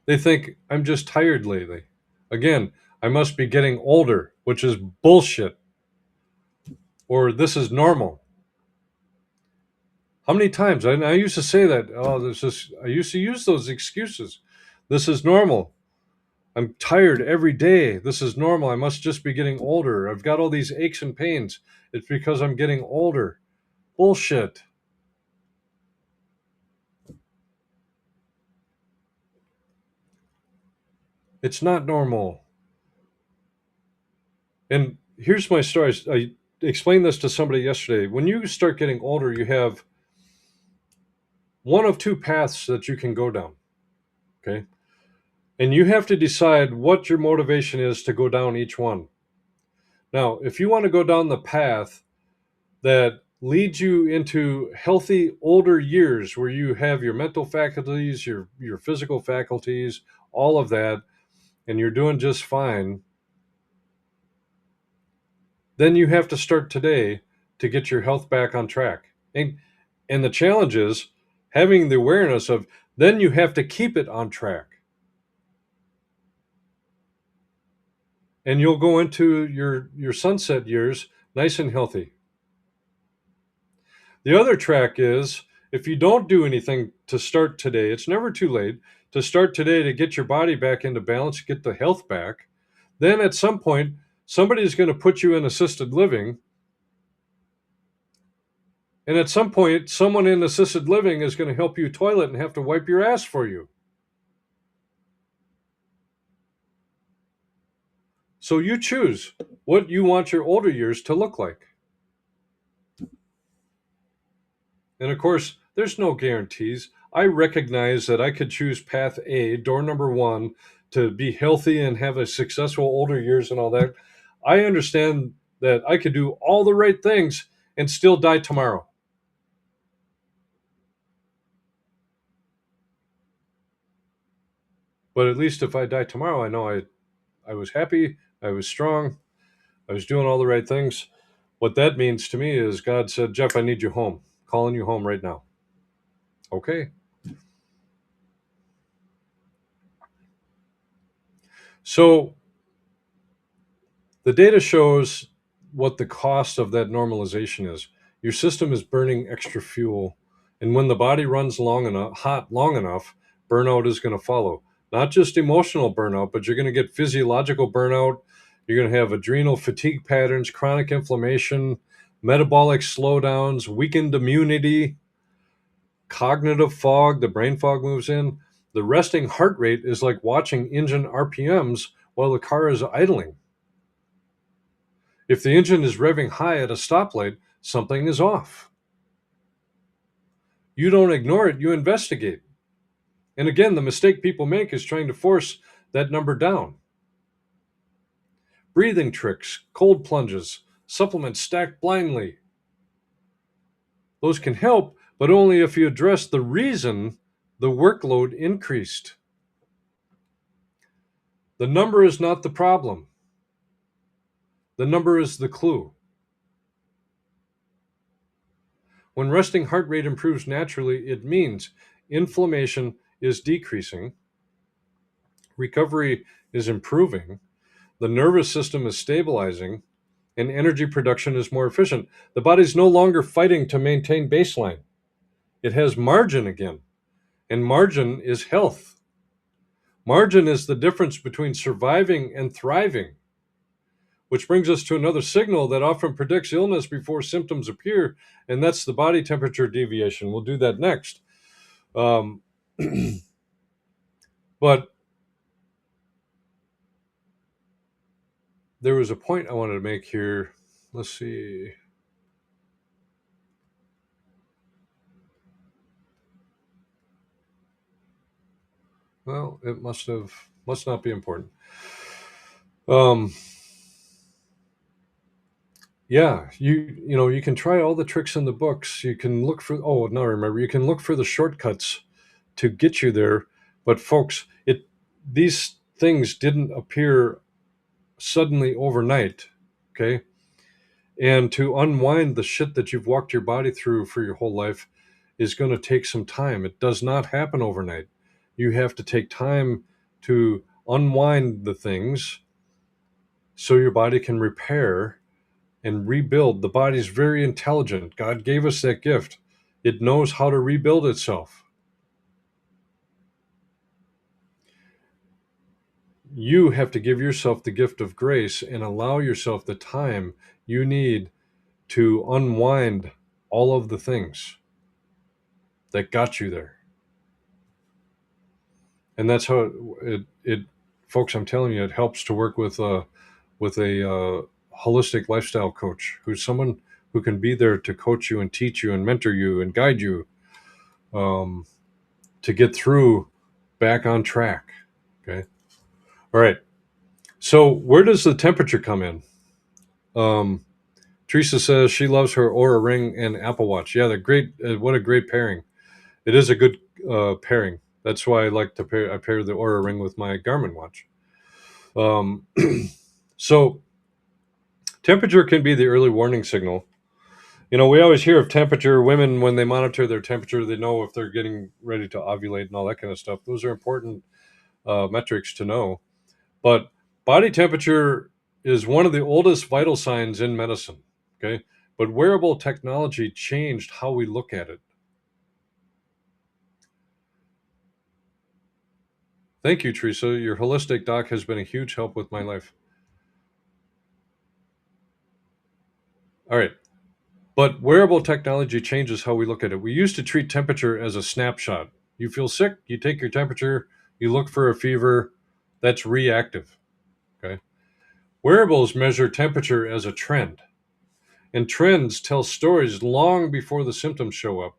They think, I'm just tired lately. Again, I must be getting older, which is bullshit. Or this is normal. How many times? I used to say that. Oh, I used to use those excuses. This is normal. I'm tired every day. This is normal. I must just be getting older. I've got all these aches and pains. It's because I'm getting older. Bullshit. It's not normal. And here's my story. I explained this to somebody yesterday. When you start getting older, you have one of two paths that you can go down. Okay. And you have to decide what your motivation is to go down each one. Now, if you want to go down the path that leads you into healthy older years where you have your mental faculties, your physical faculties, all of that, and you're doing just fine, then you have to start today to get your health back on track. And the challenge is having the awareness of then you have to keep it on track. And you'll go into your sunset years nice and healthy. The other track is if you don't do anything to start today, it's never too late to start today to get your body back into balance, get the health back. Then at some point, somebody's going to put you in assisted living. And at some point, someone in assisted living is going to help you toilet and have to wipe your ass for you. So you choose what you want your older years to look like. And of course, there's no guarantees. I recognize that I could choose path A, door number one, to be healthy and have a successful older years and all that. I understand that I could do all the right things and still die tomorrow. But at least if I die tomorrow, I know I was happy, I was strong, I was doing all the right things. What that means to me is God said, Jeff, I need you home. Calling you home right now. Okay. So the data shows what the cost of that normalization is. Your system is burning extra fuel. And when the body runs hot long enough, burnout is going to follow. Not just emotional burnout, but you're going to get physiological burnout. You're going to have adrenal fatigue patterns, chronic inflammation, metabolic slowdowns, weakened immunity, cognitive fog, the brain fog moves in. The resting heart rate is like watching engine RPMs while the car is idling. If the engine is revving high at a stoplight, something is off. You don't ignore it, you investigate. And again, the mistake people make is trying to force that number down. Breathing tricks, cold plunges, supplements stacked blindly. Those can help, but only if you address the reason the workload increased. The number is not the problem. The number is the clue. When resting heart rate improves naturally, it means inflammation is decreasing, recovery is improving, the nervous system is stabilizing, and energy production is more efficient. The body's no longer fighting to maintain baseline. It has margin again, and margin is health. Margin is the difference between surviving and thriving, which brings us to another signal that often predicts illness before symptoms appear, and that's the body temperature deviation. We'll do that next. Um, but there was a point I wanted to make here. Let's see. Well, it must not be important. Um, yeah, you can try all the tricks in the books. You can look for now remember you can look for the shortcuts to get you there. But folks, these things didn't appear suddenly overnight. Okay. And to unwind the shit that you've walked your body through for your whole life is going to take some time. It does not happen overnight. You have to take time to unwind the things so your body can repair and rebuild. The body's very intelligent. God gave us that gift. It knows how to rebuild itself. You have to give yourself the gift of grace and allow yourself the time you need to unwind all of the things that got you there. And that's how it folks, I'm telling you, it helps to work with a holistic lifestyle coach, who's someone who can be there to coach you and teach you and mentor you and guide you to get through back on track. Okay. All right. So where does the temperature come in? Teresa says she loves her Aura Ring and Apple Watch. Yeah, they're great. What a great pairing. It is a good pairing. That's why I like to pair the Aura Ring with my Garmin watch. So temperature can be the early warning signal. We always hear of temperature. Women, when they monitor their temperature, they know if they're getting ready to ovulate and all that kind of stuff. Those are important metrics to know. But body temperature is one of the oldest vital signs in medicine. Okay. But wearable technology changed how we look at it. Thank you, Teresa. Your holistic doc has been a huge help with my life. All right. But wearable technology changes how we look at it. We used to treat temperature as a snapshot. You feel sick, you take your temperature, you look for a fever. That's reactive. Okay. Wearables measure temperature as a trend. And trends tell stories long before the symptoms show up.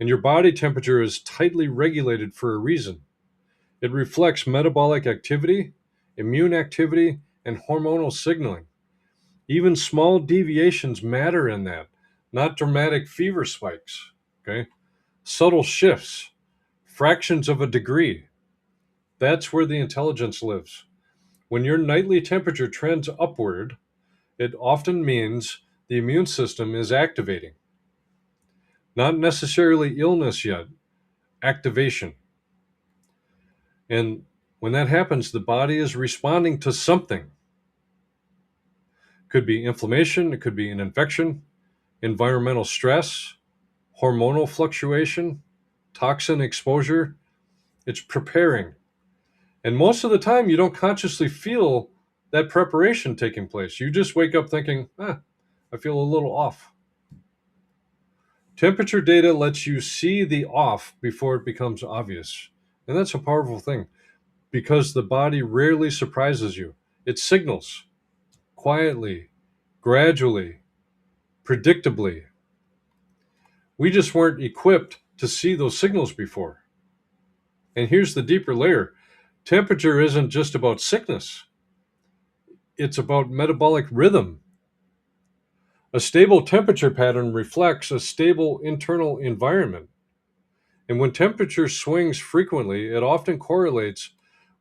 And your body temperature is tightly regulated for a reason. It reflects metabolic activity, immune activity, and hormonal signaling. Even small deviations matter in that, not dramatic fever spikes. Okay. Subtle shifts, fractions of a degree. That's where the intelligence lives. When your nightly temperature trends upward, it often means the immune system is activating. Not necessarily illness yet, activation. And when that happens, the body is responding to something. Could be inflammation, it could be an infection, environmental stress, hormonal fluctuation, toxin exposure. It's preparing. And most of the time, you don't consciously feel that preparation taking place. You just wake up thinking, I feel a little off. Temperature data lets you see the off before it becomes obvious. And that's a powerful thing because the body rarely surprises you. It signals quietly, gradually, predictably. We just weren't equipped to see those signals before. And here's the deeper layer. Temperature isn't just about sickness. It's about metabolic rhythm. A stable temperature pattern reflects a stable internal environment. And when temperature swings frequently, it often correlates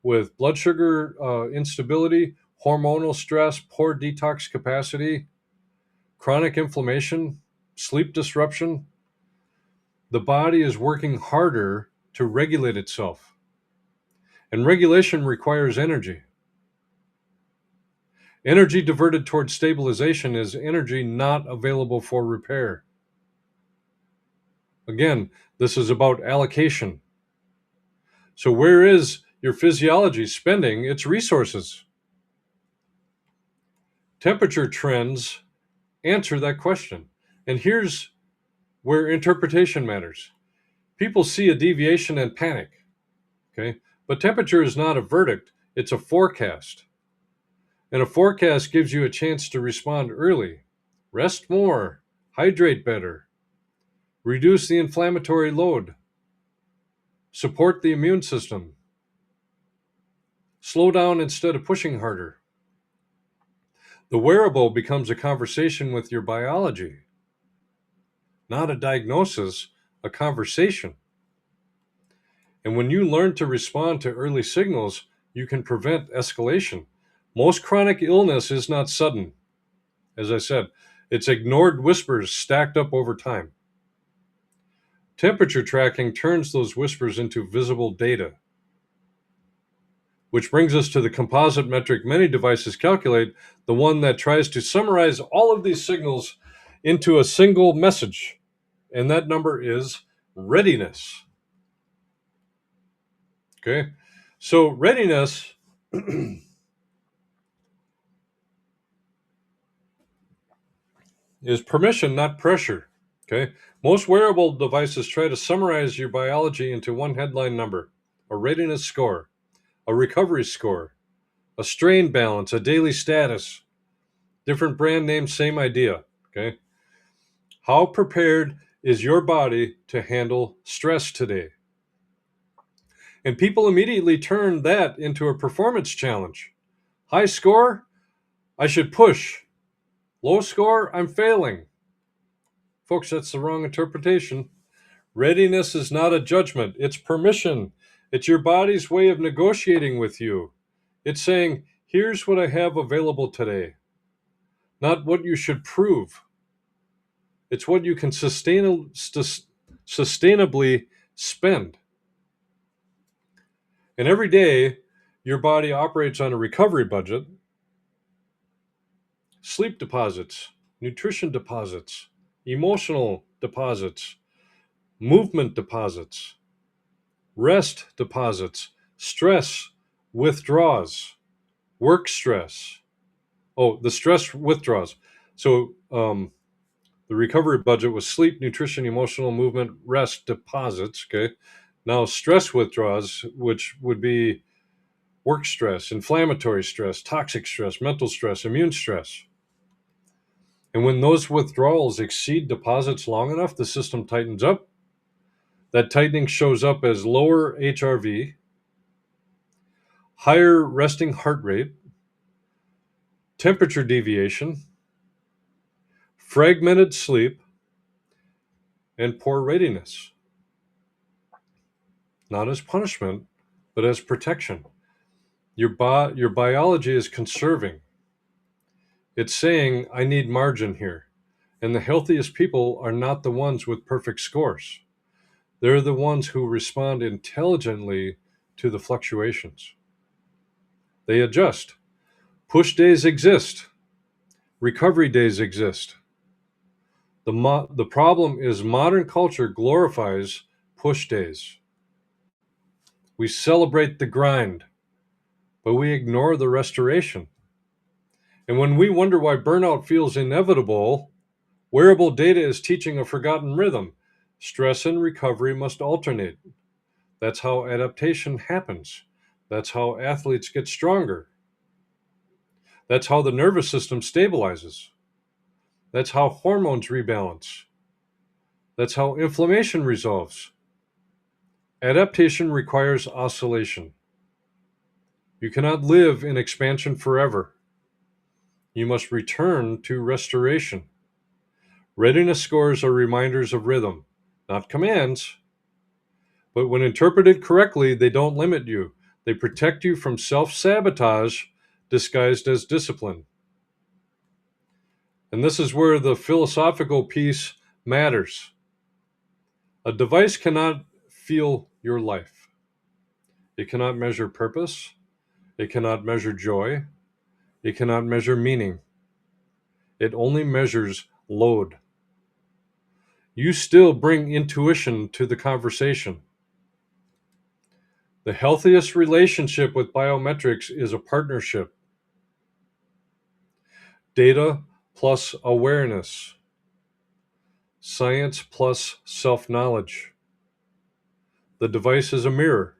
with blood sugar instability, hormonal stress, poor detox capacity, chronic inflammation, sleep disruption. The body is working harder to regulate itself. And regulation requires energy. Energy diverted towards stabilization is energy not available for repair. Again, this is about allocation. So, where is your physiology spending its resources? Temperature trends answer that question. And here's where interpretation matters. People see a deviation and panic, okay? But temperature is not a verdict, it's a forecast. And a forecast gives you a chance to respond early. Rest more, hydrate better, reduce the inflammatory load, support the immune system, slow down instead of pushing harder. The wearable becomes a conversation with your biology, not a diagnosis, a conversation. And when you learn to respond to early signals, you can prevent escalation. Most chronic illness is not sudden. As I said, it's ignored whispers stacked up over time. Temperature tracking turns those whispers into visible data, which brings us to the composite metric many devices calculate, the one that tries to summarize all of these signals into a single message. And that number is readiness. Okay, so readiness is permission, not pressure. Okay, most wearable devices try to summarize your biology into one headline number: a readiness score, a recovery score, a strain balance, a daily status. Different brand names, same idea. Okay, how prepared is your body to handle stress today? And people immediately turn that into a performance challenge. High score, I should push. Low score, I'm failing. Folks, that's the wrong interpretation. Readiness is not a judgment, it's permission. It's your body's way of negotiating with you. It's saying, here's what I have available today, not what you should prove. It's what you can sustainably spend. And every day, your body operates on a recovery budget: sleep deposits, nutrition deposits, emotional deposits, movement deposits, rest deposits, stress withdraws, work stress. Oh, the stress withdraws. So the recovery budget was sleep, nutrition, emotional, movement, rest deposits. Okay. Now stress withdraws, which would be work stress, inflammatory stress, toxic stress, mental stress, immune stress. And when those withdrawals exceed deposits long enough, the system tightens up. That tightening shows up as lower HRV, higher resting heart rate, temperature deviation, fragmented sleep, and poor readiness. Not as punishment, but as protection. Your biology is conserving. It's saying, I need margin here. And the healthiest people are not the ones with perfect scores. They're the ones who respond intelligently to the fluctuations. They adjust. Push days exist. Recovery days exist. The problem is modern culture glorifies push days. We celebrate the grind, but we ignore the restoration. And when we wonder why burnout feels inevitable, wearable data is teaching a forgotten rhythm. Stress and recovery must alternate. That's how adaptation happens. That's how athletes get stronger. That's how the nervous system stabilizes. That's how hormones rebalance. That's how inflammation resolves. Adaptation requires oscillation. You cannot live in expansion forever. You must return to restoration. Readiness scores are reminders of rhythm, not commands. But when interpreted correctly, they don't limit you. They protect you from self-sabotage disguised as discipline. And this is where the philosophical piece matters. A device cannot feel your life. It cannot measure purpose. It cannot measure joy. It cannot measure meaning. It only measures load. You still bring intuition to the conversation. The healthiest relationship with biometrics is a partnership. Data plus awareness. Science plus self-knowledge. The device is a mirror.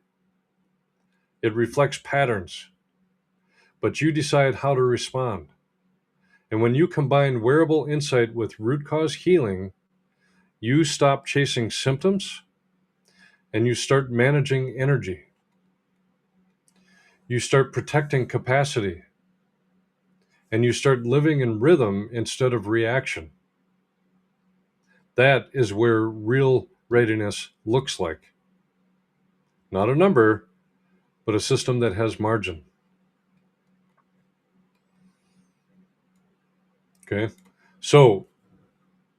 It reflects patterns, but you decide how to respond. And when you combine wearable insight with root cause healing, you stop chasing symptoms and you start managing energy. You start protecting capacity and you start living in rhythm instead of reaction. That is where real readiness looks like. Not a number, but a system that has margin. Okay. So,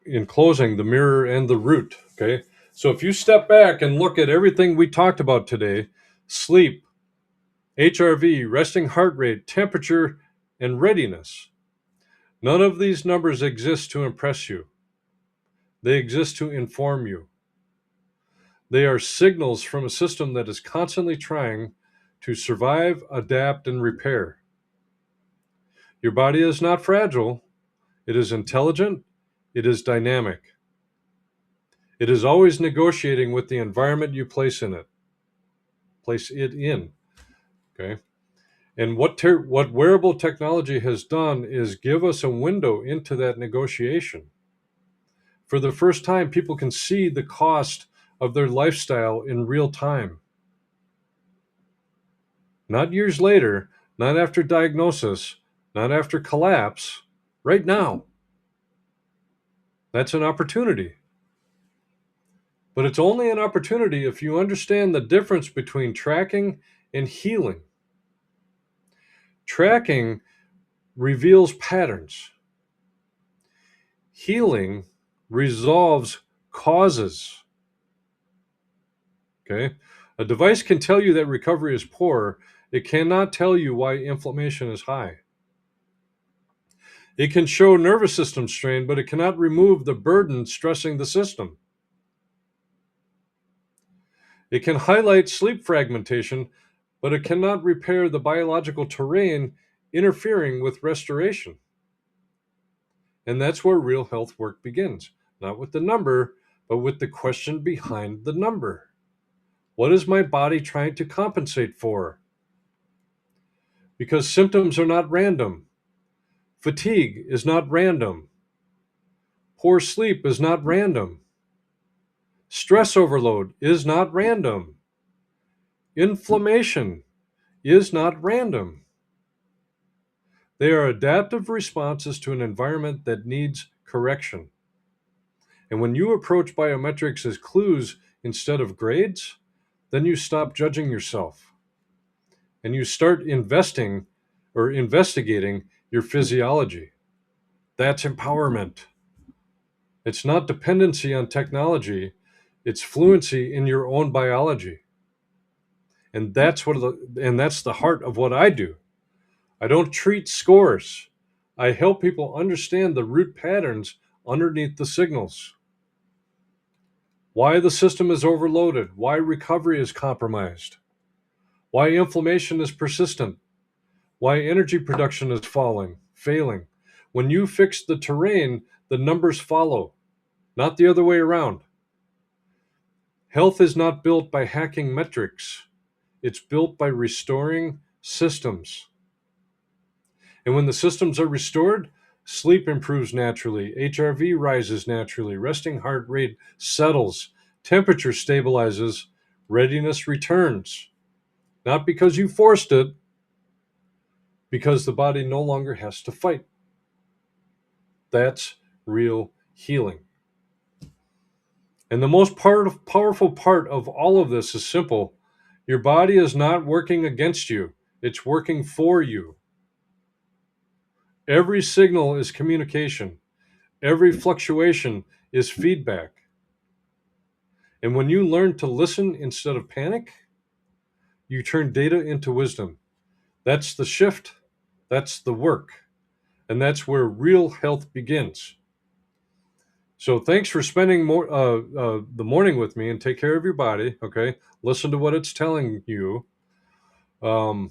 in closing, the mirror and the root. Okay. So, if you step back and look at everything we talked about today, sleep, HRV, resting heart rate, temperature, and readiness, none of these numbers exist to impress you. They exist to inform you. They are signals from a system that is constantly trying to survive, adapt, and repair. Your body is not fragile. It is intelligent. It is dynamic. It is always negotiating with the environment you place it in. Okay. And what wearable technology has done is give us a window into that negotiation. For the first time, people can see the cost of their lifestyle in real time. Not years later, not after diagnosis, not after collapse, right now. That's an opportunity. But it's only an opportunity if you understand the difference between tracking and healing. Tracking reveals patterns. Healing resolves causes. Okay? A device can tell you that recovery is poor. It cannot tell you why inflammation is high. It can show nervous system strain, but it cannot remove the burden stressing the system. It can highlight sleep fragmentation, but it cannot repair the biological terrain interfering with restoration. And that's where real health work begins, not with the number, but with the question behind the number. What is my body trying to compensate for? Because symptoms are not random. Fatigue is not random. Poor sleep is not random. Stress overload is not random. Inflammation is not random. They are adaptive responses to an environment that needs correction. And when you approach biometrics as clues instead of grades, then you stop judging yourself and you start investing or investigating your physiology. That's empowerment. It's not dependency on technology, it's fluency in your own biology. And that's the heart of what I do. I don't treat scores. I help people understand the root patterns underneath the signals. Why the system is overloaded, why recovery is compromised, why inflammation is persistent, why energy production is failing. When you fix the terrain, the numbers follow, not the other way around. Health is not built by hacking metrics. It's built by restoring systems. And when the systems are restored, Sleep improves naturally. HRV rises naturally. Resting heart rate settles. Temperature stabilizes. Readiness returns. Not because you forced it, because the body no longer has to fight. That's real healing. And the most powerful part of all of this is simple. Your body is not working against you, it's working for you. Every signal is communication, every fluctuation is feedback. And when you learn to listen instead of panic, you turn data into wisdom. That's the shift, that's the work, and that's where real health begins. So thanks for spending the morning with me, and take care of your body. Okay, listen to what it's telling you. But I'm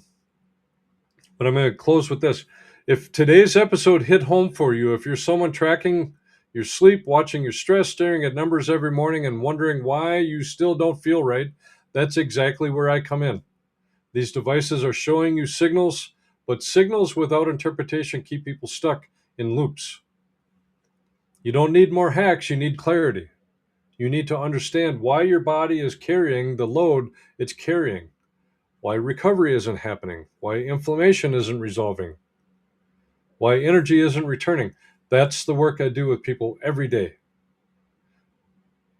going to close with this. If today's episode hit home for you, if you're someone tracking your sleep, watching your stress, staring at numbers every morning, and wondering why you still don't feel right, that's exactly where I come in. These devices are showing you signals, but signals without interpretation keep people stuck in loops. You don't need more hacks, you need clarity. You need to understand why your body is carrying the load it's carrying, why recovery isn't happening, why inflammation isn't resolving, why energy isn't returning. That's the work I do with people every day.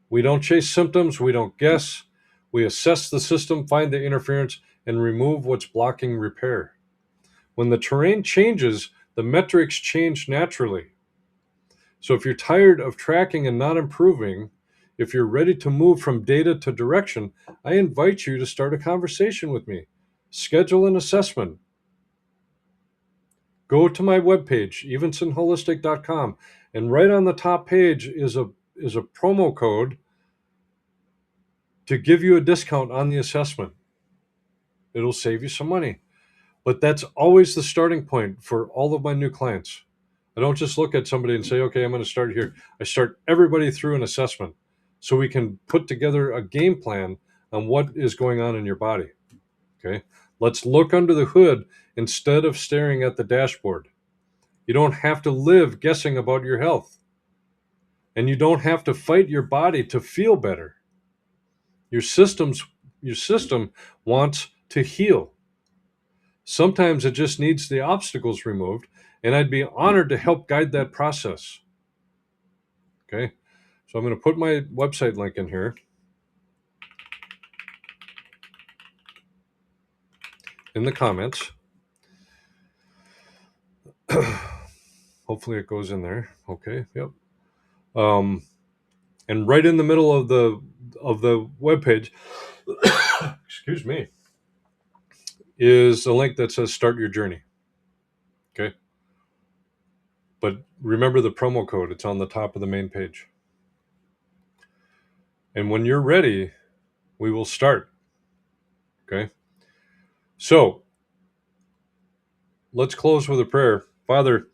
We don't chase symptoms, we don't guess. We assess the system, find the interference, and remove what's blocking repair. When the terrain changes, the metrics change naturally. So if you're tired of tracking and not improving, if you're ready to move from data to direction, I invite you to start a conversation with me. Schedule an assessment. Go to my webpage, evensonholistic.com, and right on the top page is a promo code to give you a discount on the assessment. It'll save you some money. But that's always the starting point for all of my new clients. I don't just look at somebody and say, okay, I'm going to start here. I start everybody through an assessment so we can put together a game plan on what is going on in your body. Okay. Let's look under the hood instead of staring at the dashboard. You don't have to live guessing about your health. And you don't have to fight your body to feel better. Your system wants to heal. Sometimes it just needs the obstacles removed, and I'd be honored to help guide that process. Okay, so I'm going to put my website link in here in the comments. Hopefully it goes in there. Okay, yep. And right in the middle of the webpage, excuse me, is a link that says "Start Your Journey." Okay, but remember the promo code. It's on the top of the main page. And when you're ready, we will start. Okay. So let's close with a prayer. Father,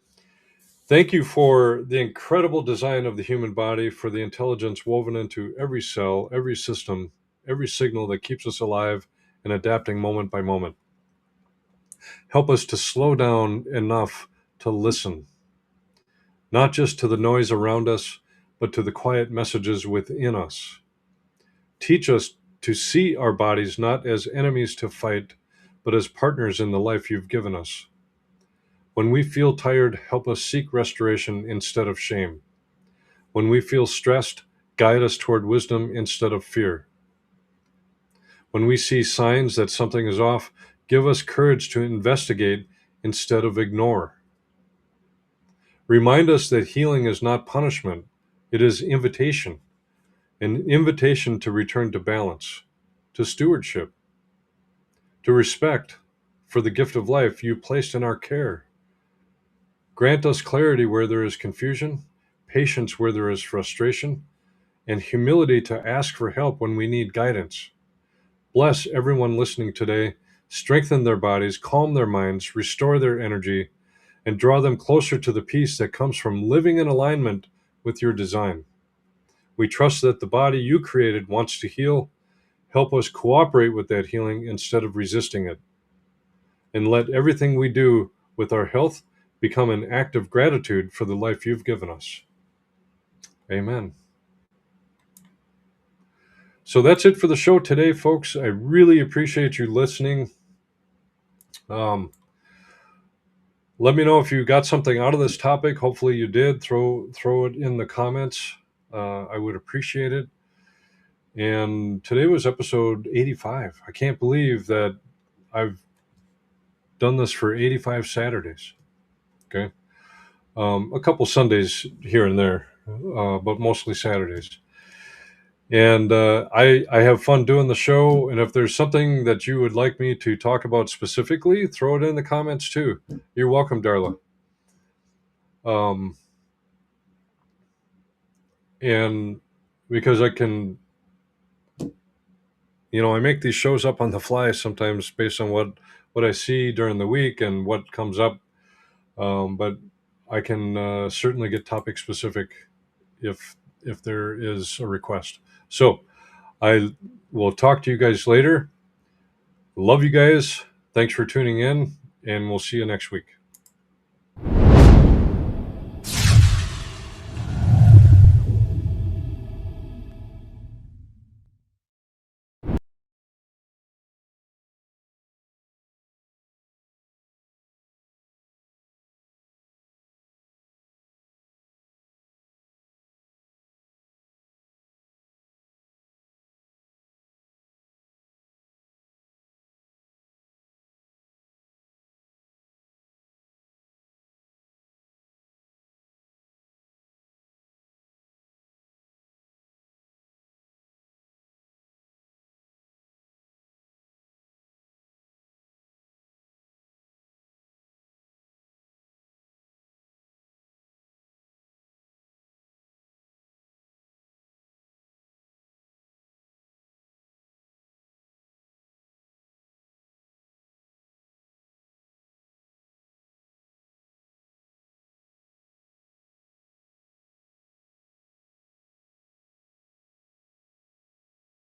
thank you for the incredible design of the human body, for the intelligence woven into every cell, every system, every signal that keeps us alive and adapting moment by moment. Help us to slow down enough to listen, not just to the noise around us, but to the quiet messages within us. Teach us to see our bodies not as enemies to fight, but as partners in the life you've given us. When we feel tired, help us seek restoration instead of shame. When we feel stressed, guide us toward wisdom instead of fear. When we see signs that something is off, give us courage to investigate instead of ignore. Remind us that healing is not punishment, it is invitation, an invitation to return to balance, to stewardship, to respect for the gift of life you placed in our care. Grant us clarity where there is confusion, patience where there is frustration, and humility to ask for help when we need guidance. Bless everyone listening today, strengthen their bodies, calm their minds, restore their energy, and draw them closer to the peace that comes from living in alignment with your design. We trust that the body you created wants to heal. Help us cooperate with that healing instead of resisting it. And let everything we do with our health become an act of gratitude for the life you've given us. Amen. So that's it for the show today, folks. I really appreciate you listening. Um, Let me know if you got something out of this topic. Hopefully you did. Throw it in the comments. I would appreciate it. And today was episode 85. I can't believe that I've done this for 85 Saturdays. Okay. A couple Sundays here and there, but mostly Saturdays. And I have fun doing the show. And if there's something that you would like me to talk about specifically, throw it in the comments too. You're welcome, Darla. And because I can, I make these shows up on the fly sometimes based on what I see during the week and what comes up. But I can certainly get topic specific if there is a request. So I will talk to you guys later. Love you guys. Thanks for tuning in, and we'll see you next week.